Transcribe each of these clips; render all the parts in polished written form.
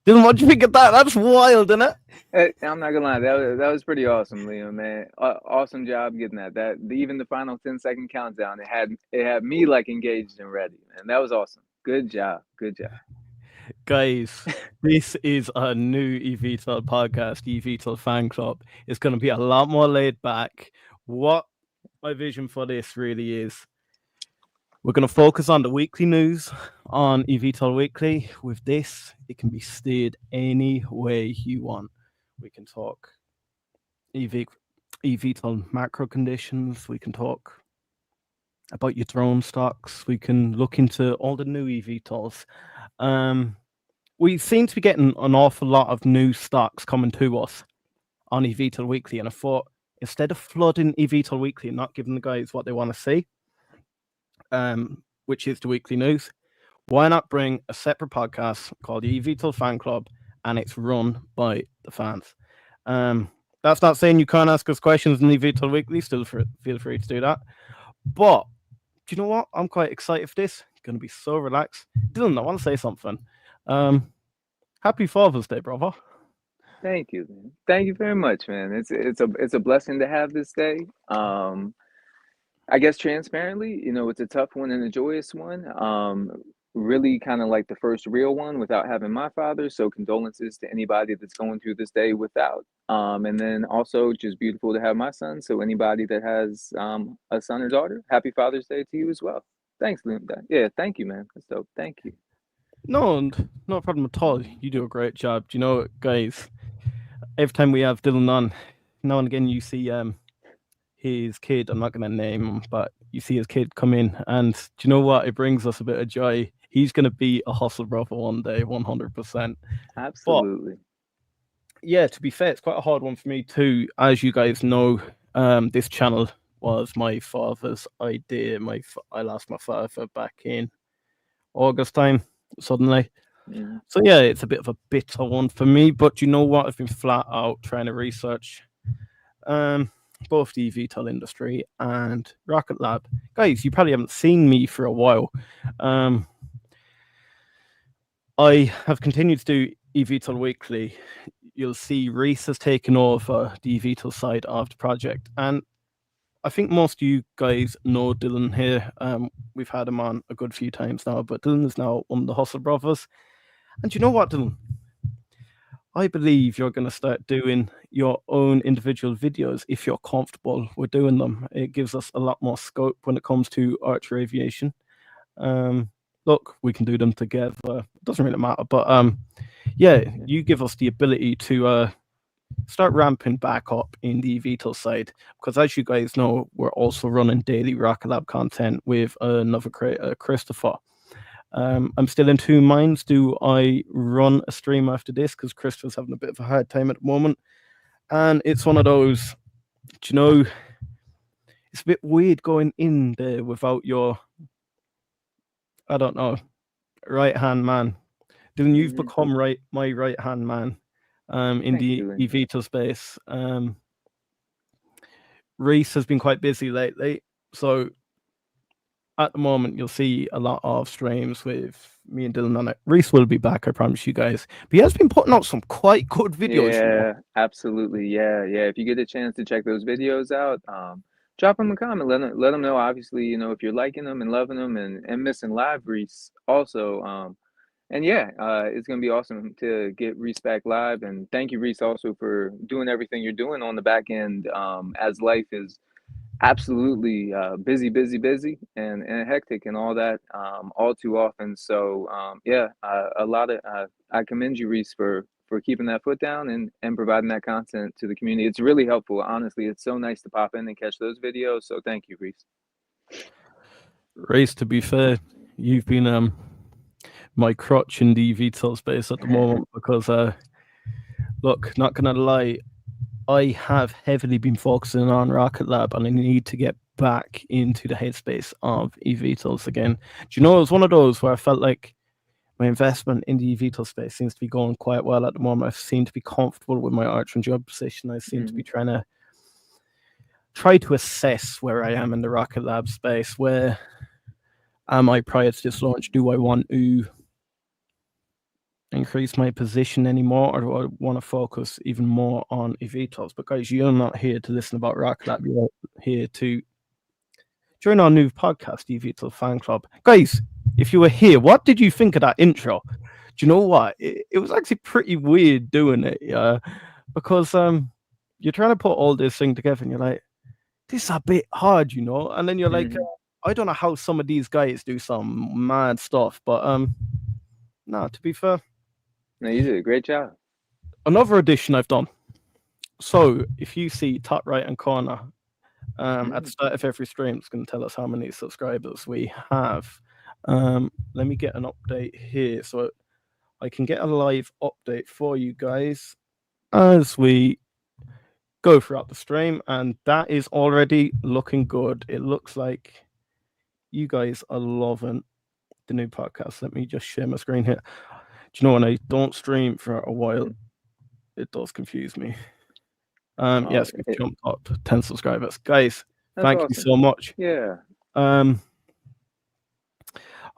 Dylan, what do you think of that? That's wild, isn't it? I'm not gonna lie, that was pretty awesome, Liam, man. Awesome job getting that. Even the final 10-second countdown, it had me like engaged and ready, man. That was awesome. Good job, good job. Guys, this is a new EVTOL podcast, EVTOL fan club. It's going to be a lot more laid back. What my vision for this really is, we're going to focus on the weekly news on EVTOL Weekly. With this, it can be steered any way you want. We can talk EVTOL macro conditions. We can talk about your drone stocks. We can look into all the new EVTOLs. We seem to be getting an awful lot of new stocks coming to us on eVTOL Weekly, and I thought instead of flooding eVTOL Weekly and not giving the guys what they want to see, which is the weekly news, why not bring a separate podcast called the eVTOL Fan Club, and it's run by the fans. That's not saying you can't ask us questions in eVTOL Weekly. Still feel free to do that. But do you know what? I'm quite excited for this. It's going to be so relaxed. Dylan, I want to say something. Happy Father's Day, brother. Thank you, man. Thank you very much, man. It's a blessing to have this day. I guess transparently, it's a tough one and a joyous one. Really kind of like the first real one without having my father. So condolences to anybody that's going through this day without. And then also just beautiful to have my son. So anybody that has a son or daughter, happy Father's Day to you as well. Thanks, Liam. Yeah, thank you, man. That's dope. Thank you. No, no problem at all. You do a great job. Do you know, guys, every time we have Dylan on, now and again you see his kid, I'm not going to name him, but you see his kid come in, and do you know what? It brings us a bit of joy. He's going to be a hustle brother one day, 100%. Absolutely. But, yeah, to be fair, it's quite a hard one for me too. As you guys know, this channel was my father's idea. I lost my father back in August time, suddenly. Mm. So yeah, it's a bit of a bitter one for me. But you know what? I've been flat out trying to research both the eVTOL industry and Rocket Lab. Guys, you probably haven't seen me for a while. I have continued to do eVTOL Weekly. You'll see Reese has taken over the eVTOL side of the project. And I think most of you guys know Dylan here. We've had him on a good few times now, but Dylan is now one of the Hustle Brothers. And you know what, Dylan? I believe you're going to start doing your own individual videos if you're comfortable with doing them. It gives us a lot more scope when it comes to Archer Aviation. Look, we can do them together. It doesn't really matter. But yeah, you give us the ability to start ramping back up in the eVTOL side. Because as you guys know, we're also running daily Rocket Lab content with another creator, Christopher. I'm still in two minds. Do I run a stream after this? Because Christopher's having a bit of a hard time at the moment. And it's one of those, do you know, it's a bit weird going in there without your, I don't know, right-hand man. Dylan, you've become my right-hand man in the eVTOL space. Reese has been quite busy lately. So at the moment, you'll see a lot of streams with me and Dylan on it. Reese will be back, I promise you guys. But he has been putting out some quite good videos. Yeah, absolutely. Yeah. If you get a chance to check those videos out, drop them a comment. Let them know, obviously, if you're liking them and loving them and missing live Reese also. And yeah, it's going to be awesome to get Reese back live. And thank you, Reese, also for doing everything you're doing on the back end as life is absolutely busy and hectic and all that all too often. So yeah, I commend you, Reese, for keeping that foot down and providing that content to the community. It's really helpful. Honestly, it's so nice to pop in and catch those videos. So thank you, Reese. Reese, to be fair, you've been my crutch in the eVTOL space at the moment because look, not gonna lie, I have heavily been focusing on Rocket Lab and I need to get back into the headspace of eVTOLs again. Do you know, it was one of those where I felt like my investment in the eVTOL space seems to be going quite well at the moment. I seem to be comfortable with my Archer and job position. I seem to be try to assess where I am in the Rocket Lab space. Where am I prior to this launch? Do I want to increase my position anymore, or do I want to focus even more on eVTOLs? But guys, you're not here to listen about Rocket Lab. You're here to join our new podcast, eVTOL Fan Club. Guys, if you were here, what did you think of that intro? Do you know what? It was actually pretty weird doing it, because you're trying to put all this thing together, and you're like, this is a bit hard, you know. And then you're like, I don't know how some of these guys do some mad stuff, but no, to be fair, No, you did a great job. another addition I've done. So if you see top right hand corner, at the start of every stream, it's going to tell us how many subscribers we have. Let me get an update here so I can get a live update for you guys as we go throughout the stream, and that is already looking good. It looks like you guys are loving the new podcast. Let me just share my screen here. Do you know, when I don't stream for a while, it does confuse me. Yes, we've jumped up 10 subscribers. Guys, thank you so much. Yeah. I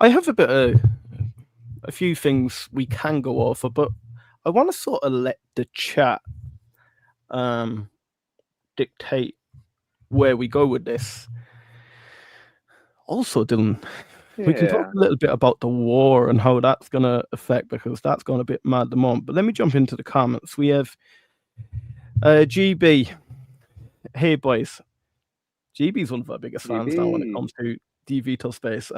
have a few things we can go over, but I want to sort of let the chat dictate where we go with this. Also, Dylan, we can talk a little bit about the war and how that's going to affect, because that's gone a bit mad at the moment. But let me jump into the comments. We have GB. Hey, boys. GB's one of our biggest fans now when it comes to the eVTOL space.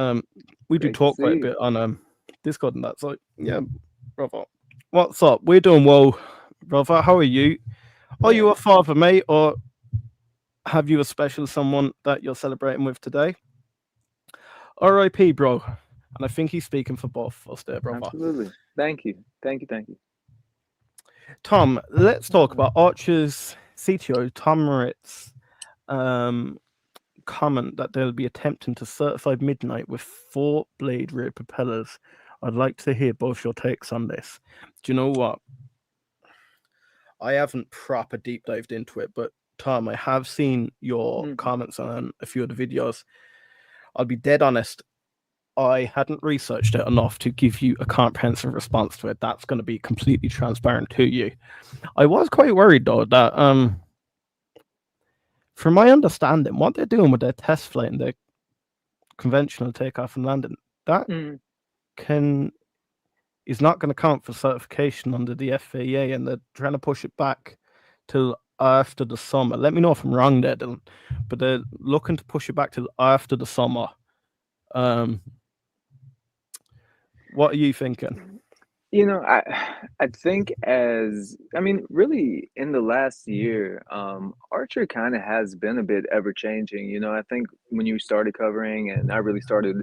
We do talk quite a bit on Discord and that. So, yeah, brother. What's up? We're doing well, brother. How are you? Are you a father, mate, or have you a special someone that you're celebrating with today? RIP, bro. And I think he's speaking for both of us there, brother. Absolutely. Thank you. Tom, let's talk about Archer's CTO, Tom Moritz, comment that they'll be attempting to certify Midnight with 4-blade rear propellers. I'd like to hear both your takes on this. Do you know what? I haven't proper deep dived into it, but Tom, I have seen your comments on a few of the videos. I'll be dead honest, I hadn't researched it enough to give you a comprehensive response to it. That's going to be completely transparent to you. I was quite worried, though, that from my understanding, what they're doing with their test flight and their conventional takeoff and landing, that is not going to count for certification under the FAA, and they're trying to push it back till after the summer. Let me know if I'm wrong there, Dylan, but they're looking to push it back till after the summer. What are you thinking? You know, I think really in the last year, Archer kind of has been a bit ever changing. You know, I think when you started covering and I really started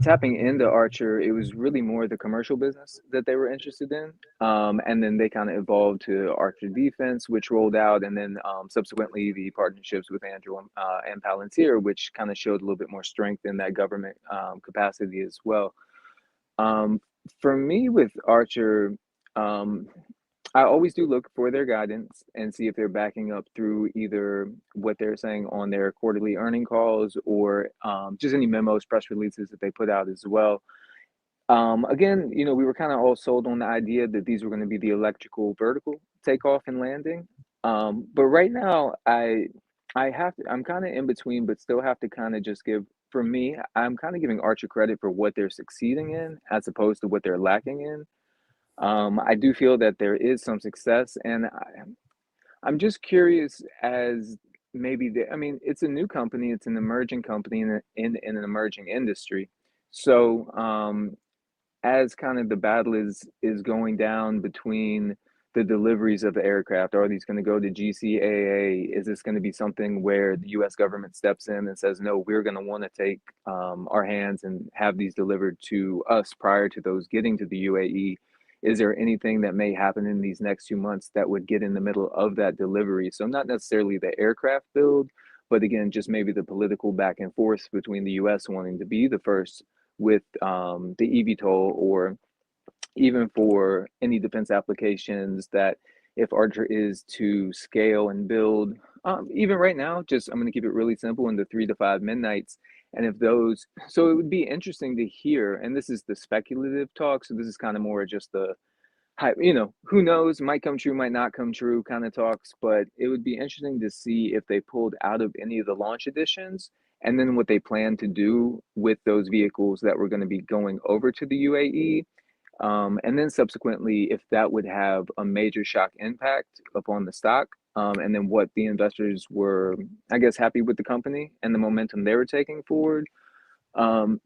tapping into Archer, it was really more the commercial business that they were interested in. And then they kind of evolved to Archer Defense, which rolled out, and then subsequently the partnerships with Andrew and Palantir, which kind of showed a little bit more strength in that government capacity as well. For me with Archer, I always do look for their guidance and see if they're backing up through either what they're saying on their quarterly earning calls or just any memos, press releases that they put out as well. Again, you know, we were kind of all sold on the idea that these were going to be the electrical vertical takeoff and landing. But right now, I'm kind of in between, but still have to kind of just for me, I'm kind of giving Archer credit for what they're succeeding in as opposed to what they're lacking in. I do feel that there is some success, and I'm just curious as maybe it's a new company, it's an emerging company in an emerging industry. So as kind of the battle is going down between the deliveries of the aircraft, are these going to go to GCAA? Is this going to be something where the U.S. government steps in and says, no, we're going to want to take our hands and have these delivered to us prior to those getting to the UAE? Is there anything that may happen in these next 2 months that would get in the middle of that delivery? So not necessarily the aircraft build, but again, just maybe the political back and forth between the U.S. wanting to be the first with the eVTOL, or even for any defense applications that if Archer is to scale and build, even right now, just I'm going to keep it really simple in the 3 to 5 midnights. And if those, so it would be interesting to hear, and this is the speculative talk, so this is kind of more just the, who knows, might come true, might not come true kind of talks, but it would be interesting to see if they pulled out of any of the launch editions and then what they plan to do with those vehicles that were going to be going over to the UAE. And then subsequently, if that would have a major shock impact upon the stock, and then what the investors were, I guess, happy with the company and the momentum they were taking forward. Um,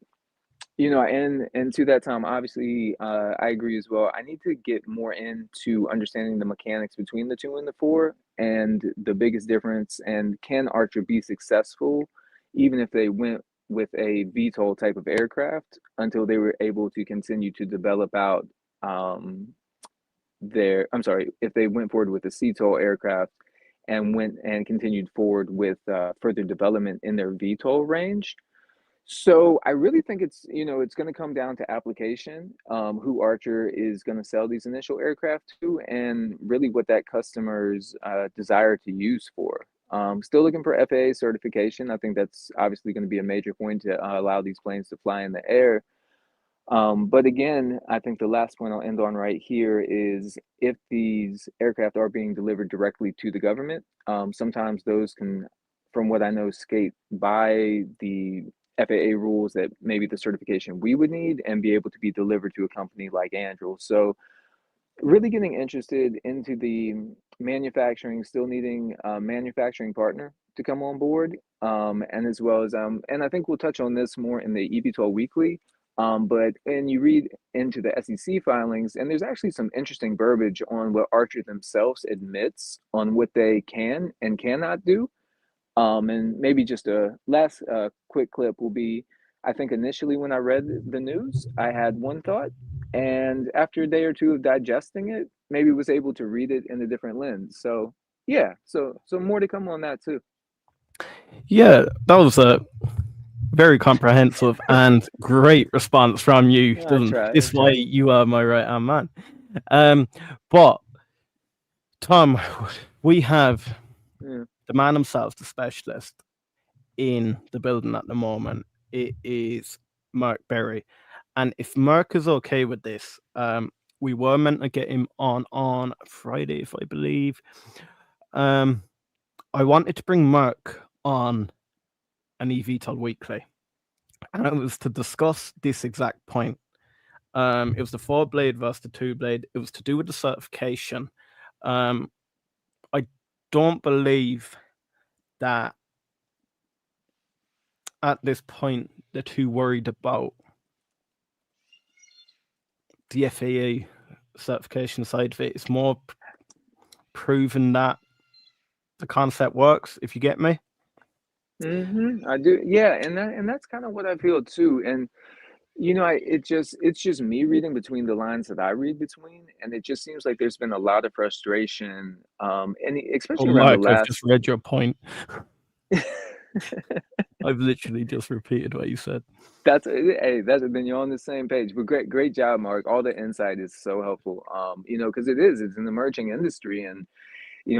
and to that time, obviously, I agree as well. I need to get more into understanding the mechanics between the 2 and the 4 and the biggest difference. And can Archer be successful, even if they went with a VTOL type of aircraft until they were able to continue to develop out if they went forward with a CTOL aircraft and went and continued forward with further development in their VTOL range. So I really think it's going to come down to application, who Archer is going to sell these initial aircraft to, and really what that customer's desire to use for. Still looking for FAA certification. I think that's obviously going to be a major point to allow these planes to fly in the air. But again, I think the last point I'll end on right here is if these aircraft are being delivered directly to the government, sometimes those can, from what I know, skate by the FAA rules that maybe the certification we would need and be able to be delivered to a company like Andrew. So really getting interested into the manufacturing, still needing a manufacturing partner to come on board. And as well as, and I think we'll touch on this more in the eVTOL Weekly. But and you read into the SEC filings, and there's actually some interesting verbiage on what Archer themselves admits on what they can and cannot do. And maybe just a last quick clip will be, I think initially when I read the news, I had one thought, and after a day or two of digesting it, maybe was able to read it in a different lens. So yeah, so more to come on that too. Yeah, that was a very comprehensive and great response from you. This is why you are my right hand man. But Tom, we have the man himself, the specialist in the building at the moment. It is Mark Berry, and if Mark is okay with this, we were meant to get him on Friday, if I believe. I wanted to bring Mark on an eVTOL Weekly, and it was to discuss this exact point. It was the 4-blade versus the 2-blade. It was to do with the certification. I don't believe that at this point they're too worried about the FAA certification side of it. It's more proven that the concept works, if you get me. I do. Yeah, and that's kind of what I feel too. And it's just me reading between the lines that I read between, and it just seems like there's been a lot of frustration, and especially around the last. I've just read your point. I've literally just repeated what you said. That's then you're on the same page. But great job, Mark. All the insight is so helpful. Because it's an emerging industry, and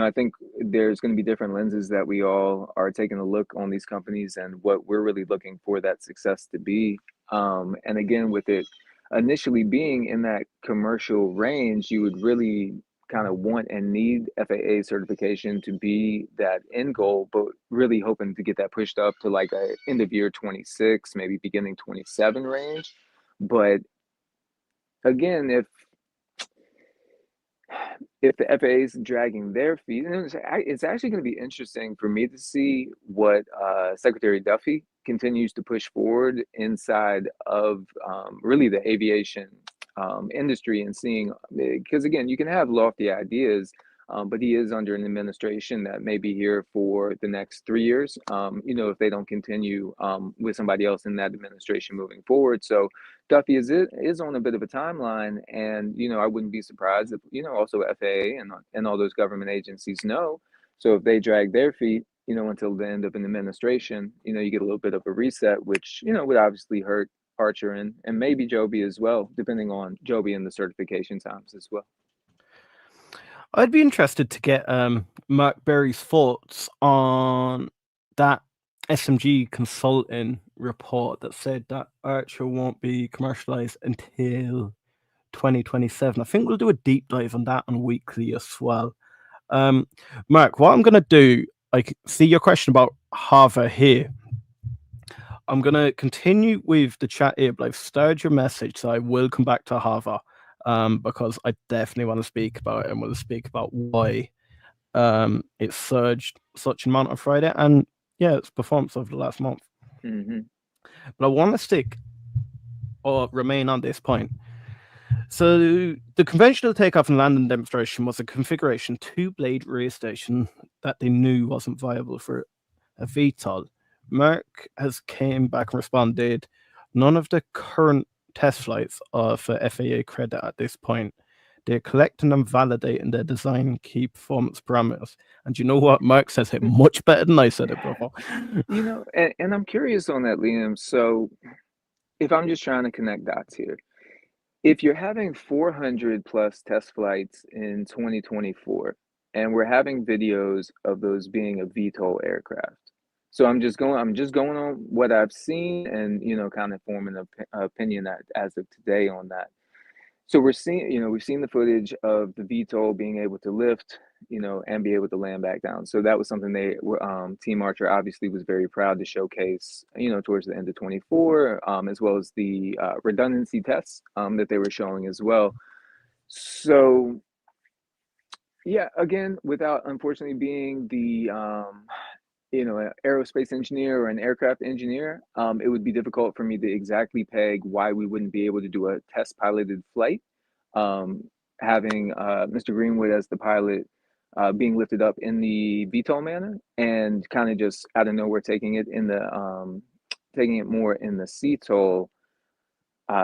I think there's going to be different lenses that we all are taking a look on these companies and what we're really looking for that success to be. And again, with it initially being in that commercial range, you would really kind of want and need FAA certification to be that end goal, but really hoping to get that pushed up to like a end of year 26, maybe beginning 27 range. But again, if the FAA is dragging their feet, and it's actually going to be interesting for me to see what Secretary Duffy continues to push forward inside of really the aviation industry, and seeing, because again, you can have lofty ideas, but he is under an administration that may be here for the next 3 years, if they don't continue with somebody else in that administration moving forward. So Duffy is on a bit of a timeline, and I wouldn't be surprised if also FAA and all those government agencies know. So if they drag their feet, until the end of an administration, you get a little bit of a reset, which would obviously hurt Archer and maybe Joby as well, depending on Joby and the certification times as well. I'd be interested to get Mark Berry's thoughts on that SMG consulting report that said that Archer won't be commercialized until 2027. I think we'll do a deep dive on that on weekly as well. Mark, what I'm going to do, I see your question about HOVR here. I'm going to continue with the chat here, but I've started your message, so I will come back to HOVR because I definitely want to speak about it, and we'll speak about why it surged such an amount on Friday, and yeah, its performance over the last month. Mm-hmm. But I want to stick or remain on this point. So the conventional takeoff and landing demonstration was a configuration 2-blade rear station that they knew wasn't viable for a VTOL. Merck has came back and responded, none of the current test flights are for FAA credit at this point. They're collecting and validating their design key performance parameters. And you know what? Merck says it much better than I said it before. You know, and I'm curious on that, Liam. So if I'm just trying to connect dots here, if you're having 400 plus test flights in 2024, and we're having videos of those being a VTOL aircraft, so I'm just going on what I've seen, and kind of forming an opinion as of today on that. So we've seen the footage of the VTOL being able to lift, and be able to land back down. So that was something they were, Team Archer obviously was very proud to showcase, towards the end of 24, as well as the redundancy tests that they were showing as well. So yeah, again, without unfortunately being the an aerospace engineer or an aircraft engineer, it would be difficult for me to exactly peg why we wouldn't be able to do a test piloted flight. Having Mr. Greenwood as the pilot, being lifted up in the VTOL manner, and kind of just out of nowhere taking it more in the CTOL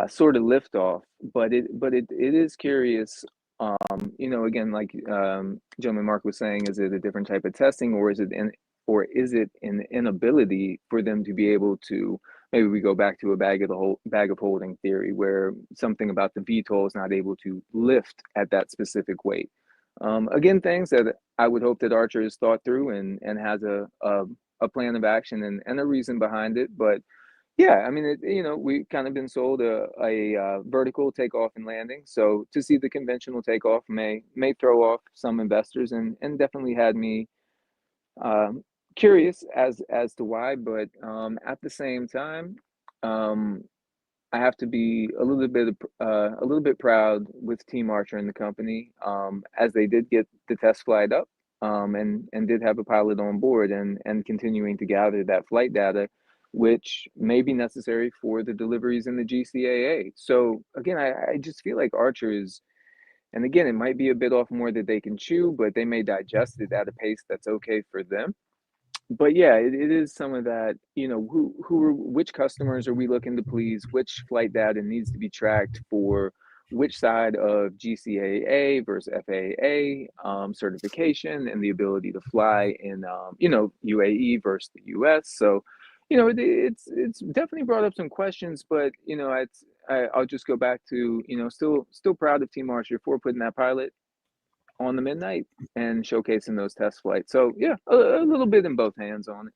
sort of liftoff. But it is curious. Again, like gentleman Mark was saying, is it a different type of testing, or is it an inability for them to be able to, maybe we go back to a bag of holding theory, where something about the VTOL is not able to lift at that specific weight. Again, things that I would hope that Archer has thought through and has a plan of action and a reason behind it. But yeah, I mean, we've kind of been sold a vertical takeoff and landing. So to see the conventional takeoff may throw off some investors, and definitely had me curious as to why. But at the same time, I have to be a little bit proud with Team Archer and the company, as they did get the test flight up, and did have a pilot on board, and continuing to gather that flight data, which may be necessary for the deliveries in the GCAA. So again, I just feel like Archer is, and again, it might be a bit off more that they can chew, but they may digest it at a pace that's okay for them. But yeah, it is some of that, which customers are we looking to please, which flight data needs to be tracked for which side of GCAA versus FAA certification, and the ability to fly in UAE versus the US. So it's definitely brought up some questions, but I'll just go back to, still proud of Team Archer for putting that pilot on the midnight and showcasing those test flights. So yeah, a little bit in both hands on it.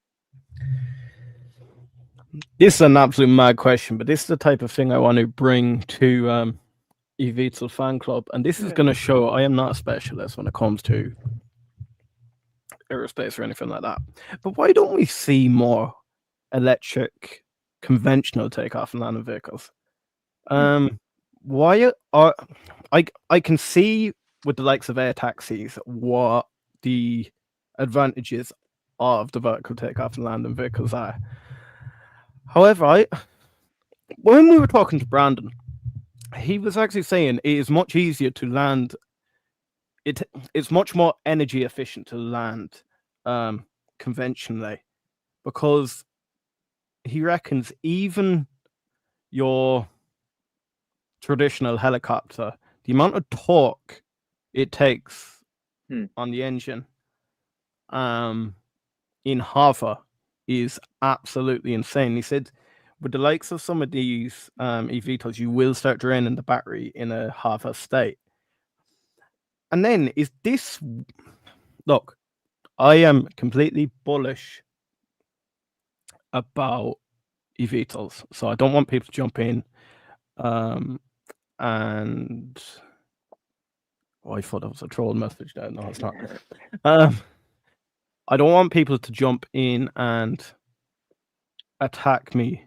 This is an absolute mad question, but this is the type of thing I want to bring to EVTOL fan club, and this is going to show I am not a specialist when it comes to aerospace or anything like that. But why don't we see more electric, conventional takeoff and landing vehicles? Why are I can see with the likes of air taxis what the advantages of the vertical takeoff and landing vehicles are. However, when we were talking to Brandon, he was actually saying it is much easier to land. It's much more energy efficient to land conventionally, because he reckons even your traditional helicopter, the amount of torque it takes on the engine in HOVR is absolutely insane. He said with the likes of some of these eVTOLs, you will start draining the battery in a HOVR state. And then look, I am completely bullish about eVTOLs. So I don't want people to jump in. And I thought that was a troll message there. No, it's not. I don't want people to jump in and attack me,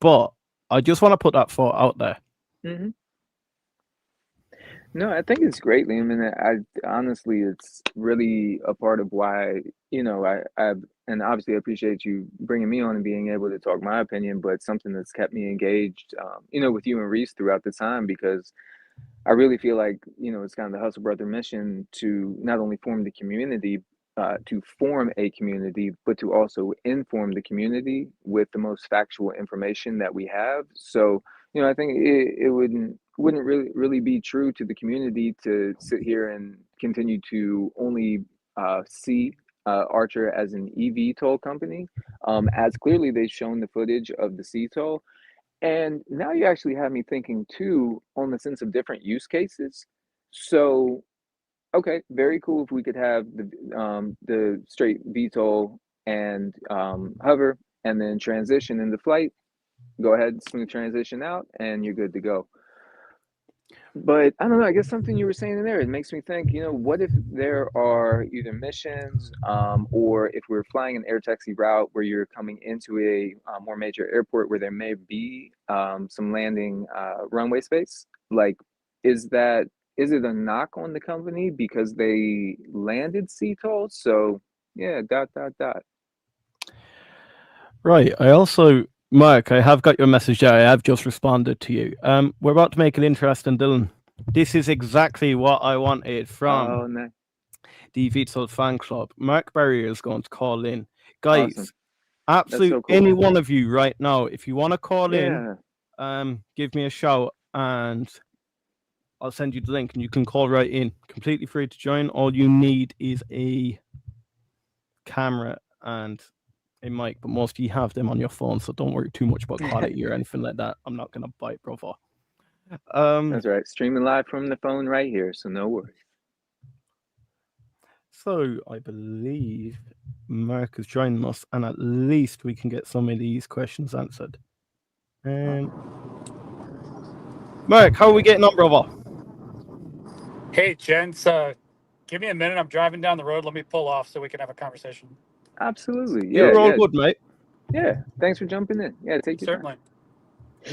but I just want to put that thought out there. Mm-hmm. No, I think it's great, Liam, and I honestly, it's really a part of why, and obviously I appreciate you bringing me on and being able to talk my opinion, but something that's kept me engaged, with you and Reese throughout the time, because I really feel like, it's kind of the Hustle Brother mission to not only form the community, to form a community, but to also inform the community with the most factual information that we have. So, I think it wouldn't really be true to the community to sit here and continue to only see Archer as an eVTOL company, as clearly they've shown the footage of the CTOL. And now you actually have me thinking too on the sense of different use cases. So, okay, very cool if we could have the straight VTOL and hover and then transition into flight. Go ahead, smooth transition out, and you're good to go. But I don't know, I guess something you were saying in there, it makes me think, what if there are either missions or if we're flying an air taxi route where you're coming into a more major airport where there may be some landing runway space? Like, is it a knock on the company because they landed CTOL? So yeah, dot, dot, dot. Right. I also, Mark, I have got your message there. I have just responded to you. We're about to make it interesting, Dylan. This is exactly what I wanted from Nice. the eVTOL fan club. Mark Berrier is going to call in. Guys, Awesome. absolute so cool. any one of you right now, if you want to call Yeah. in, give me a shout and I'll send you the link and you can call right in. Completely free to join. All you need is a camera and a mic, but most of you have them on your phone, so don't worry too much about quality or anything like that. I'm not gonna bite, brother. That's right. Streaming live from the phone right here, so no worries. So I believe Mark is joining us, and at least we can get some of these questions answered. Mark, how are we getting on, brother? Hey, gents, give me a minute. I'm driving down the road. Let me pull off so we can have a conversation. Absolutely. Yeah. You're all Yeah. good, mate. Yeah. Thanks for jumping in. Yeah. Take your Certainly. time.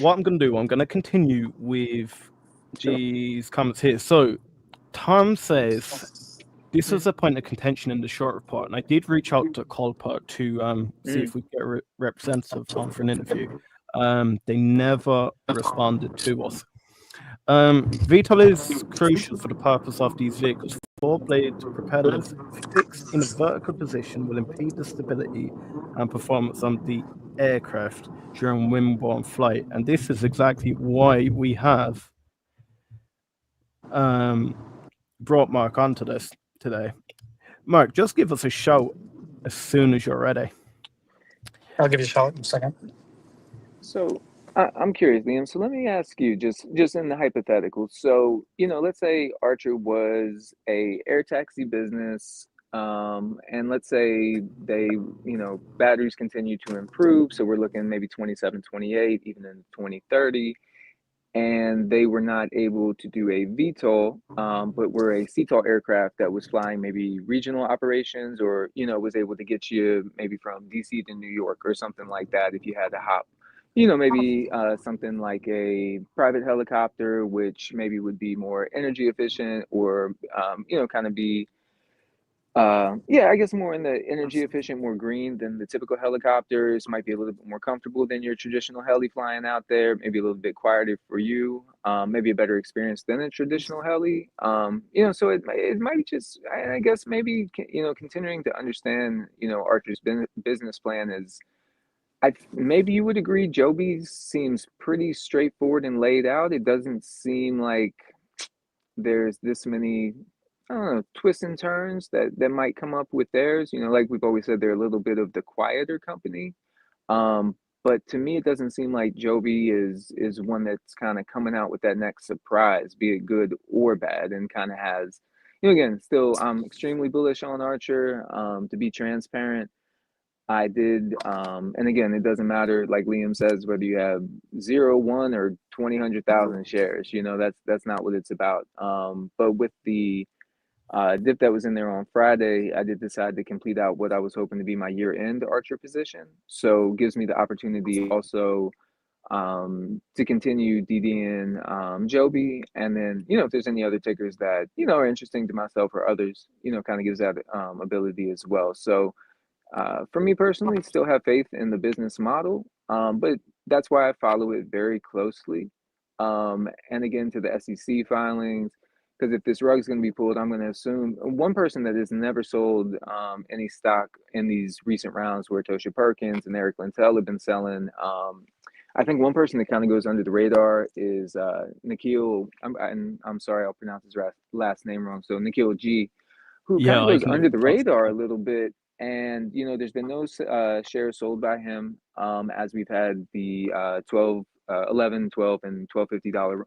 What I'm going to do, I'm going to continue with these comments here. So Tom says this was a point of contention in the short report, and I did reach out to Colport to see if we could get a representative on for an interview. They never responded to us. VTOL is crucial for the purpose of these vehicles. Four-blade propellers fixed in a vertical position will impede the stability and performance on the aircraft during wing-borne flight, and this is exactly why we have brought Mark onto this today. Mark, just give us a shout as soon as you're ready. I'll give you a shout in a second. So I'm curious, Liam. So let me ask you, just in the hypothetical. So let's say Archer was a air taxi business, and let's say they, batteries continue to improve. So we're looking maybe 27, 28, even in 2030. And they were not able to do a VTOL, but were a CTOL aircraft that was flying maybe regional operations, or was able to get you maybe from DC to New York or something like that if you had to hop, maybe something like a private helicopter, which maybe would be more energy efficient, or kind of be I guess more in the energy efficient, more green than the typical helicopters. Might be a little bit more comfortable than your traditional heli flying out there. Maybe a little bit quieter for you. Maybe a better experience than a traditional heli. So it might just, I guess maybe continuing to understand Archer's business plan is. Maybe you would agree. Joby seems pretty straightforward and laid out. It doesn't seem like there's this many, I don't know, twists and turns that might come up with theirs. Like we've always said, they're a little bit of the quieter company. But to me, it doesn't seem like Joby is one that's kind of coming out with that next surprise, be it good or bad, and kind of has, again, still I'm extremely bullish on Archer. To be transparent, I did, and again, it doesn't matter, like Liam says, whether you have 0, 1, or 20, 100,000 shares. You know, that's not what it's about. But with the dip that was in there on Friday, I did decide to complete out what I was hoping to be my year-end Archer position. So gives me the opportunity also to continue DDing Joby, and then if there's any other tickers that are interesting to myself or others, kind of gives that ability as well. So for me personally, still have faith in the business model, but that's why I follow it very closely. And again, to the SEC filings, because if this rug is going to be pulled, I'm going to assume one person that has never sold any stock in these recent rounds where Tosha Perkins and Eric Lintel have been selling. I think one person that kind of goes under the radar is Nikhil. I'm sorry, I'll pronounce his last name wrong. So Nikhil G, who kind Yeah, of I goes can under the trust radar a that. little bit. And there's been no shares sold by him as we've had the 12, 11, 12, and $12.50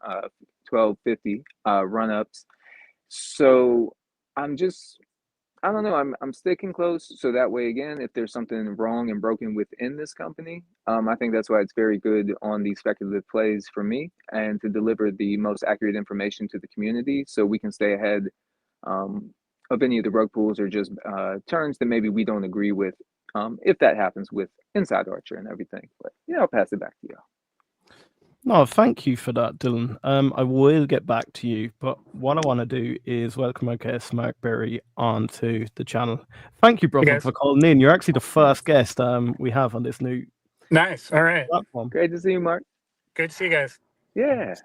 $12.50 run ups. So I'm just I don't know. I'm sticking close, so that way again, if there's something wrong and broken within this company, I think that's why it's very good on these speculative plays for me, and to deliver the most accurate information to the community, so we can stay ahead um, of any of the rug pulls or just turns that maybe we don't agree with, if that happens with Inside Archer and everything. But I'll pass it back to you. No, thank you for that, Dylan. I will get back to you, but what I want to do is welcome our guest, Mark Berry, onto the channel. Thank you, brother, for calling in. You're actually the first guest we have on this new Nice. All right. platform. Great to see you, Mark. Good to see you guys. Yeah.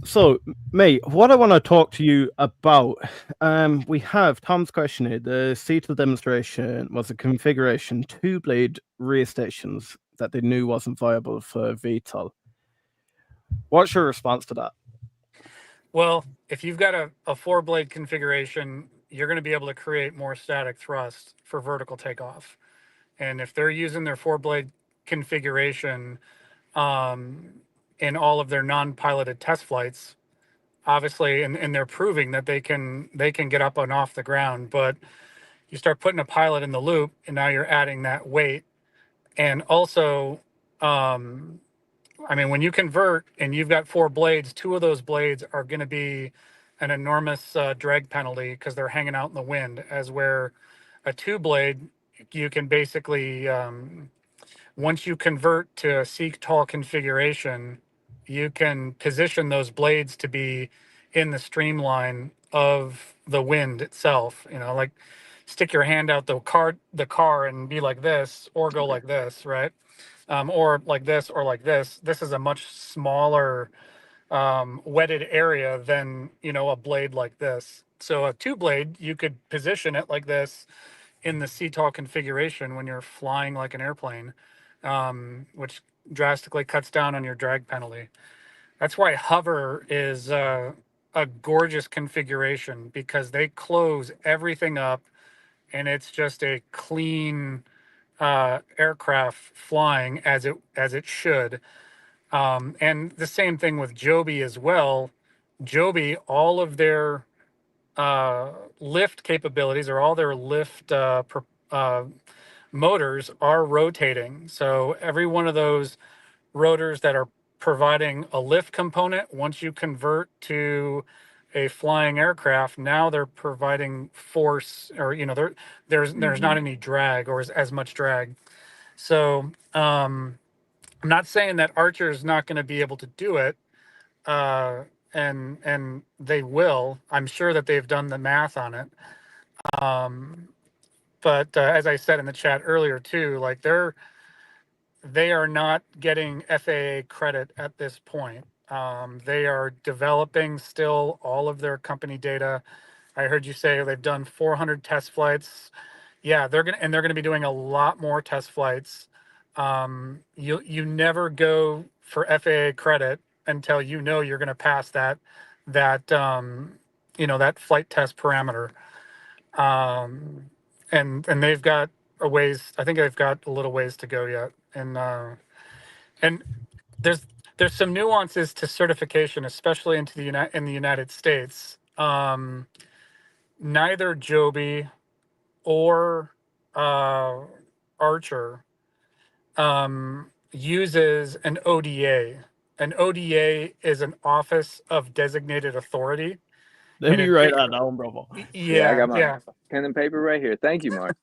So, mate, what I want to talk to you about, we have Tom's question here. The CETL demonstration was a configuration 2-blade rear stations that they knew wasn't viable for VTOL. What's your response to that? Well, if you've got a 4-blade configuration, you're going to be able to create more static thrust for vertical takeoff. And if they're using their 4-blade configuration in all of their non-piloted test flights, obviously, and they're proving that they can get up and off the ground, but you start putting a pilot in the loop, and now you're adding that weight. And also, I mean, when you convert and you've got 4 blades, 2 of those blades are going to be an enormous drag penalty because they're hanging out in the wind, as where a 2-blade, you can basically, once you convert to a CTOL configuration, you can position those blades to be in the streamline of the wind itself. Like stick your hand out the car and be like this, or go like this, right? Or like this, or like this. This is a much smaller wetted area than a blade like this. So a 2-blade, you could position it like this in the CTOL configuration when you're flying like an airplane, which drastically cuts down on your drag penalty. That's why HOVR is a gorgeous configuration, because they close everything up and it's just a clean aircraft flying as it should. And the same thing with Joby as well. Joby, all of their lift capabilities, or all their lift motors are rotating. So every one of those rotors that are providing a lift component, once you convert to a flying aircraft, now they're providing force, or there's not any drag, or as much drag. So I'm not saying that Archer is not going to be able to do it, and they will. I'm sure that they've done the math on it. But as I said in the chat earlier too, like they are not getting FAA credit at this point. They are developing still all of their company data. I heard you say they've done 400 test flights. Yeah, they're gonna be doing a lot more test flights. You never go for FAA credit until you're gonna pass that flight test parameter. And they've got a ways. I think they've got a little ways to go yet. And there's some nuances to certification, especially in the United States. Neither Joby or Archer uses an ODA. An ODA is an Office of Designated Authority. Let And me it write that down, brother. Yeah, I yeah, got my yeah. pen and paper right here. Thank you, Mark.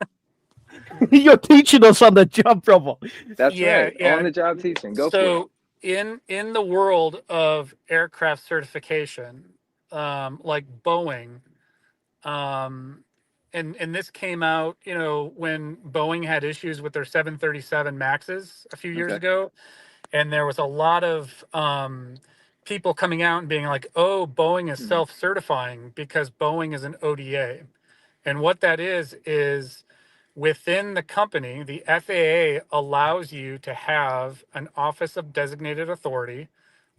You're teaching us on the job, brother. That's Yeah, right. yeah. On the job teaching. Go for it. So in the world of aircraft certification, like Boeing, um, and this came out, you know, when Boeing had issues with their 737 Maxes a few years Okay. ago, and there was a lot of people coming out and being like, "Oh, Boeing is Mhm. self-certifying because Boeing is an ODA," and what that is within the company, the FAA allows you to have an Office of Designated Authority.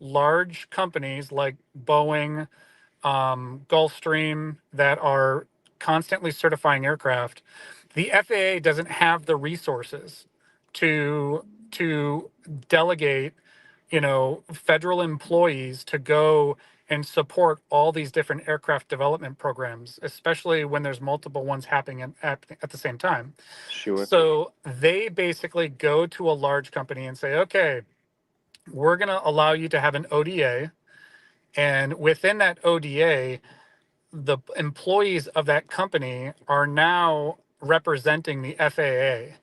Large companies like Boeing, Gulfstream, that are constantly certifying aircraft, the FAA doesn't have the resources to delegate, you know, federal employees to go and support all these different aircraft development programs, especially when there's multiple ones happening at the same time. Sure. So they basically go to a large company and say, okay, we're going to allow you to have an ODA. And within that ODA, the employees of that company are now representing the FAA.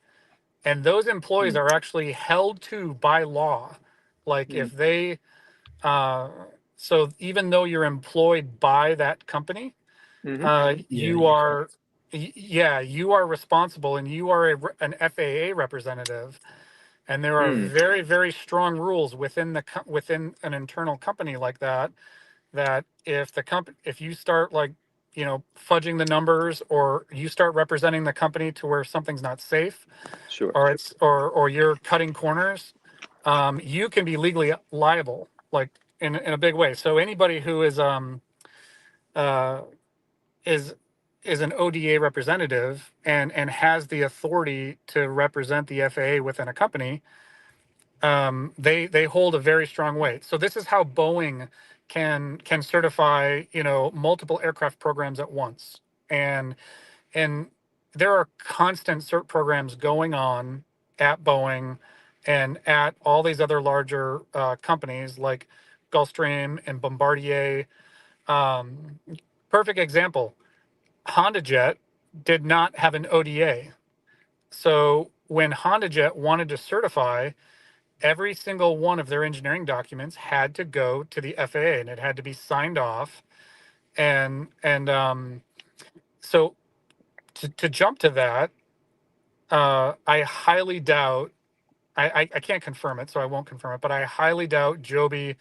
And those employees Mm. are actually held to by law. Like Mm. if they, uh, so even though you're employed by that company, Mm-hmm. you are, yeah, you are responsible, and you are an FAA representative. And there are Mm. very, very strong rules within within an internal company like that, that if the company, if you start, like, you know, fudging the numbers, or you start representing the company to where something's not safe, Sure. or it's or you're cutting corners, you can be legally liable, like in a big way. So anybody who uh, is is an ODA representative and has the authority to represent the FAA within a company, they hold a very strong weight. So this is how Boeing can certify, you know, multiple aircraft programs at once. And there are constant cert programs going on at Boeing and at all these other larger companies like Gulfstream and Bombardier. Um, Perfect example: HondaJet did not have an ODA. So when HondaJet wanted to certify, every single one of their engineering documents had to go to the FAA, and it had to be signed off. And so to jump to that, I highly doubt. I can't confirm it, so I won't confirm it. But I highly doubt Joby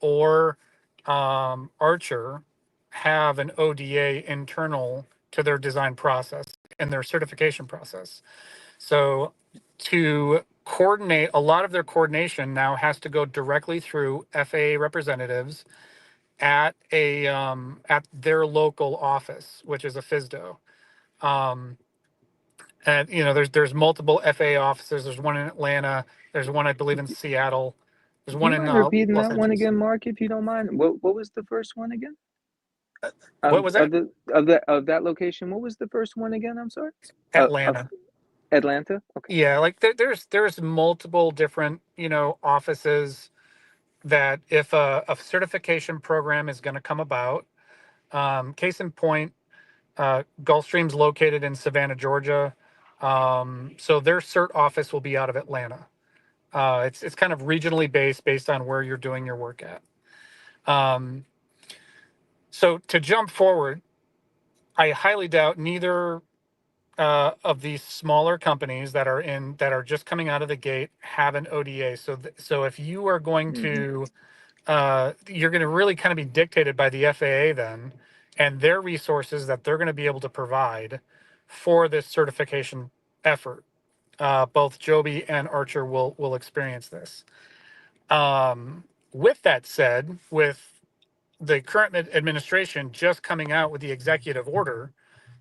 or Archer have an ODA internal to their design process and their certification process. So to coordinate, a lot of their coordination now has to go directly through FAA representatives at at their local office, which is a FISDO. Um, and you know, there's multiple FAA offices. There's one in Atlanta. There's one, I believe, in Seattle. There's Do you one in mind repeating Los that one Angeles. again, Mark, if you don't mind? What was the first one again? What was that? Of that location, what was the first one again? I'm sorry. Of Atlanta. Atlanta. Okay. Yeah, like there's multiple different, you know, offices that if a certification program is going to come about, case in point, Gulfstream's located in Savannah, Georgia. So their cert office will be out of Atlanta. It's kind of regionally based on where you're doing your work at. Um, so to jump forward, I highly doubt neither of these smaller companies that are just coming out of the gate have an ODA. So if you are going Mm-hmm. to you're going to really kind of be dictated by the FAA then, and their resources that they're going to be able to provide for this certification effort. Both Joby and Archer will experience this. With that said, with the current administration just coming out with the executive order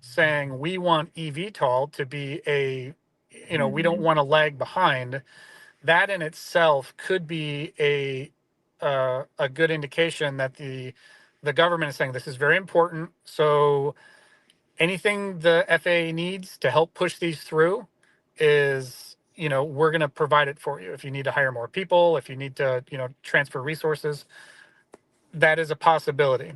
saying we want eVTOL to be you know, we don't Mm-hmm. want to lag behind, that in itself could be a good indication that the government is saying this is very important. So anything the FAA needs to help push these through, is, we're going to provide it for you. If you need to hire more people, if you need to, transfer resources, that is a possibility,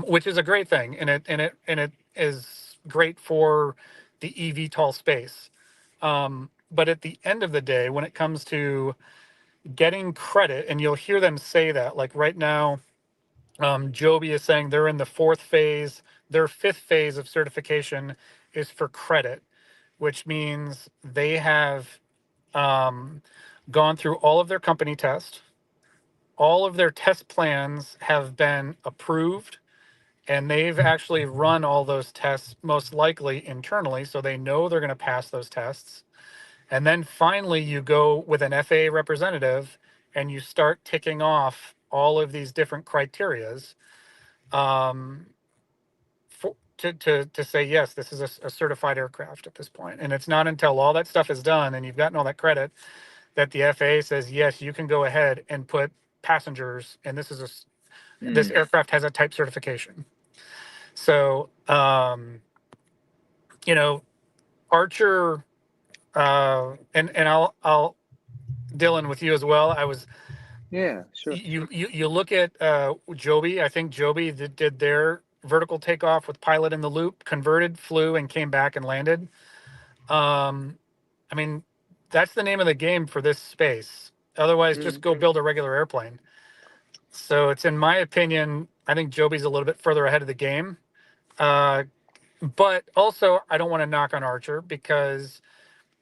which is a great thing. And it is great for the eVTOL space. But at the end of the day, when it comes to getting credit, and you'll hear them say that, like right now, Joby is saying they're in the fourth phase. Their fifth phase of certification is for credit, which means they have gone through all of their company tests. All of their test plans have been approved, and they've actually run all those tests, most likely internally, so they know they're going to pass those tests. And then finally, you go with an FAA representative and you start ticking off all of these different criterias to say, yes, this is a certified aircraft at this point. And it's not until all that stuff is done and you've gotten all that credit that the FAA says, yes, you can go ahead and put passengers, and this is this aircraft has a type certification. So, Archer, and I'll Dylan, with you as well. Yeah, sure. You look at Joby. I think Joby did their vertical takeoff with pilot in the loop, converted, flew, and came back and landed. I mean, that's the name of the game for this space. Otherwise, just go build a regular airplane. So it's, in my opinion, I think Joby's a little bit further ahead of the game. But also, I don't want to knock on Archer because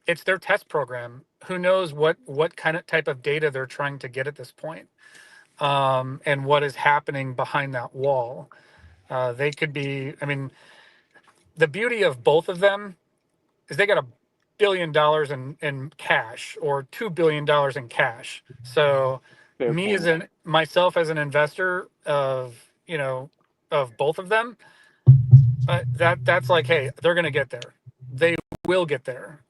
it's their test program. Who knows what kind of type of data they're trying to get at this point, and what is happening behind that wall. They could be, I mean, the beauty of both of them is they got $1 billion in cash, or $2 billion in cash. So Fair me point. as myself as an investor of both of them, that's like, hey, they're going to get there. They will get there.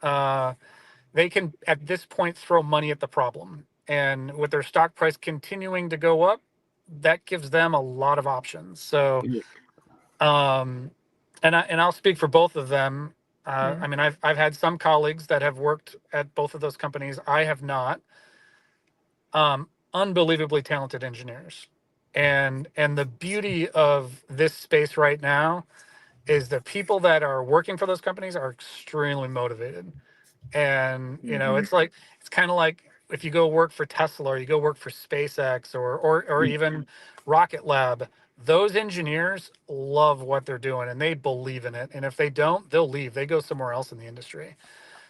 They can, at this point, throw money at the problem. And with their stock price continuing to go up, that gives them a lot of options. So, and I'll speak for both of them. I mean, I've had some colleagues that have worked at both of those companies. I have not. Unbelievably talented engineers. And the beauty of this space right now is the people that are working for those companies are extremely motivated. And it's like, it's kind of like if you go work for Tesla, or you go work for SpaceX, or even Rocket Lab, those engineers love what they're doing and they believe in it. And if they don't, they'll leave. They go somewhere else in the industry.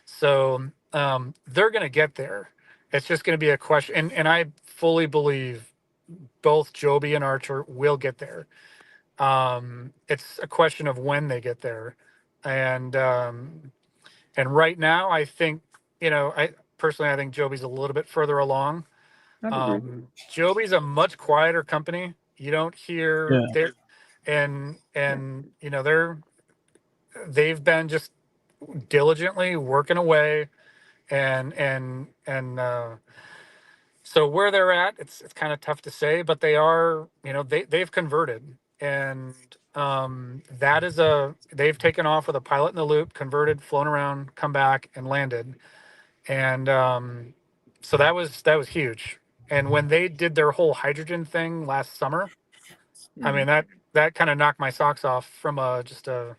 So they're going to get there. It's just going to be a question. And I fully believe both Joby and Archer will get there. It's a question of when they get there. And right now, I think, I think Joby's a little bit further along. Joby's a much quieter company. You don't hear there, and they've been just diligently working away, and so where they're at, it's kind of tough to say, but they are, they've converted, and they've taken off with a pilot in the loop, converted, flown around, come back, and landed. And so that was huge. And when they did their whole hydrogen thing last summer, I mean, that kind of knocked my socks off from just a,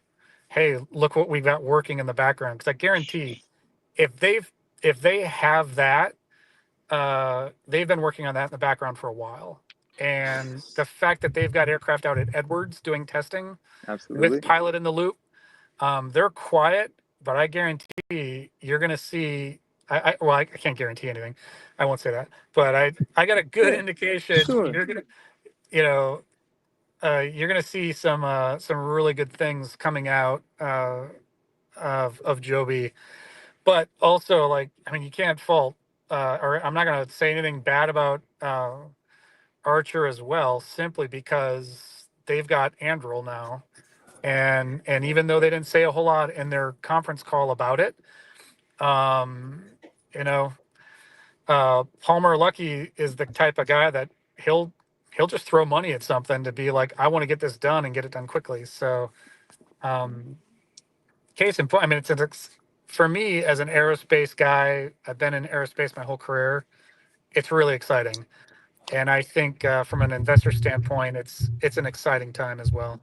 hey, look what we've got working in the background. Because I guarantee, if they have that, they've been working on that in the background for a while. And the fact that they've got aircraft out at Edwards doing testing with pilot in the loop, they're quiet, but I guarantee you're going to see. I can't guarantee anything. I won't say that, but I got a good indication. You're gonna, you're gonna see some really good things coming out of Joby. But also, like, I mean, you can't fault, or I'm not going to say anything bad about Archer as well, simply because they've got Anduril now. And even though they didn't say a whole lot in their conference call about it, you know, Palmer Luckey is the type of guy that he'll just throw money at something to be like, I want to get this done and get it done quickly. So, case in point, I mean, for me as an aerospace guy, I've been in aerospace my whole career. It's really exciting, and I think from an investor standpoint, it's an exciting time as well.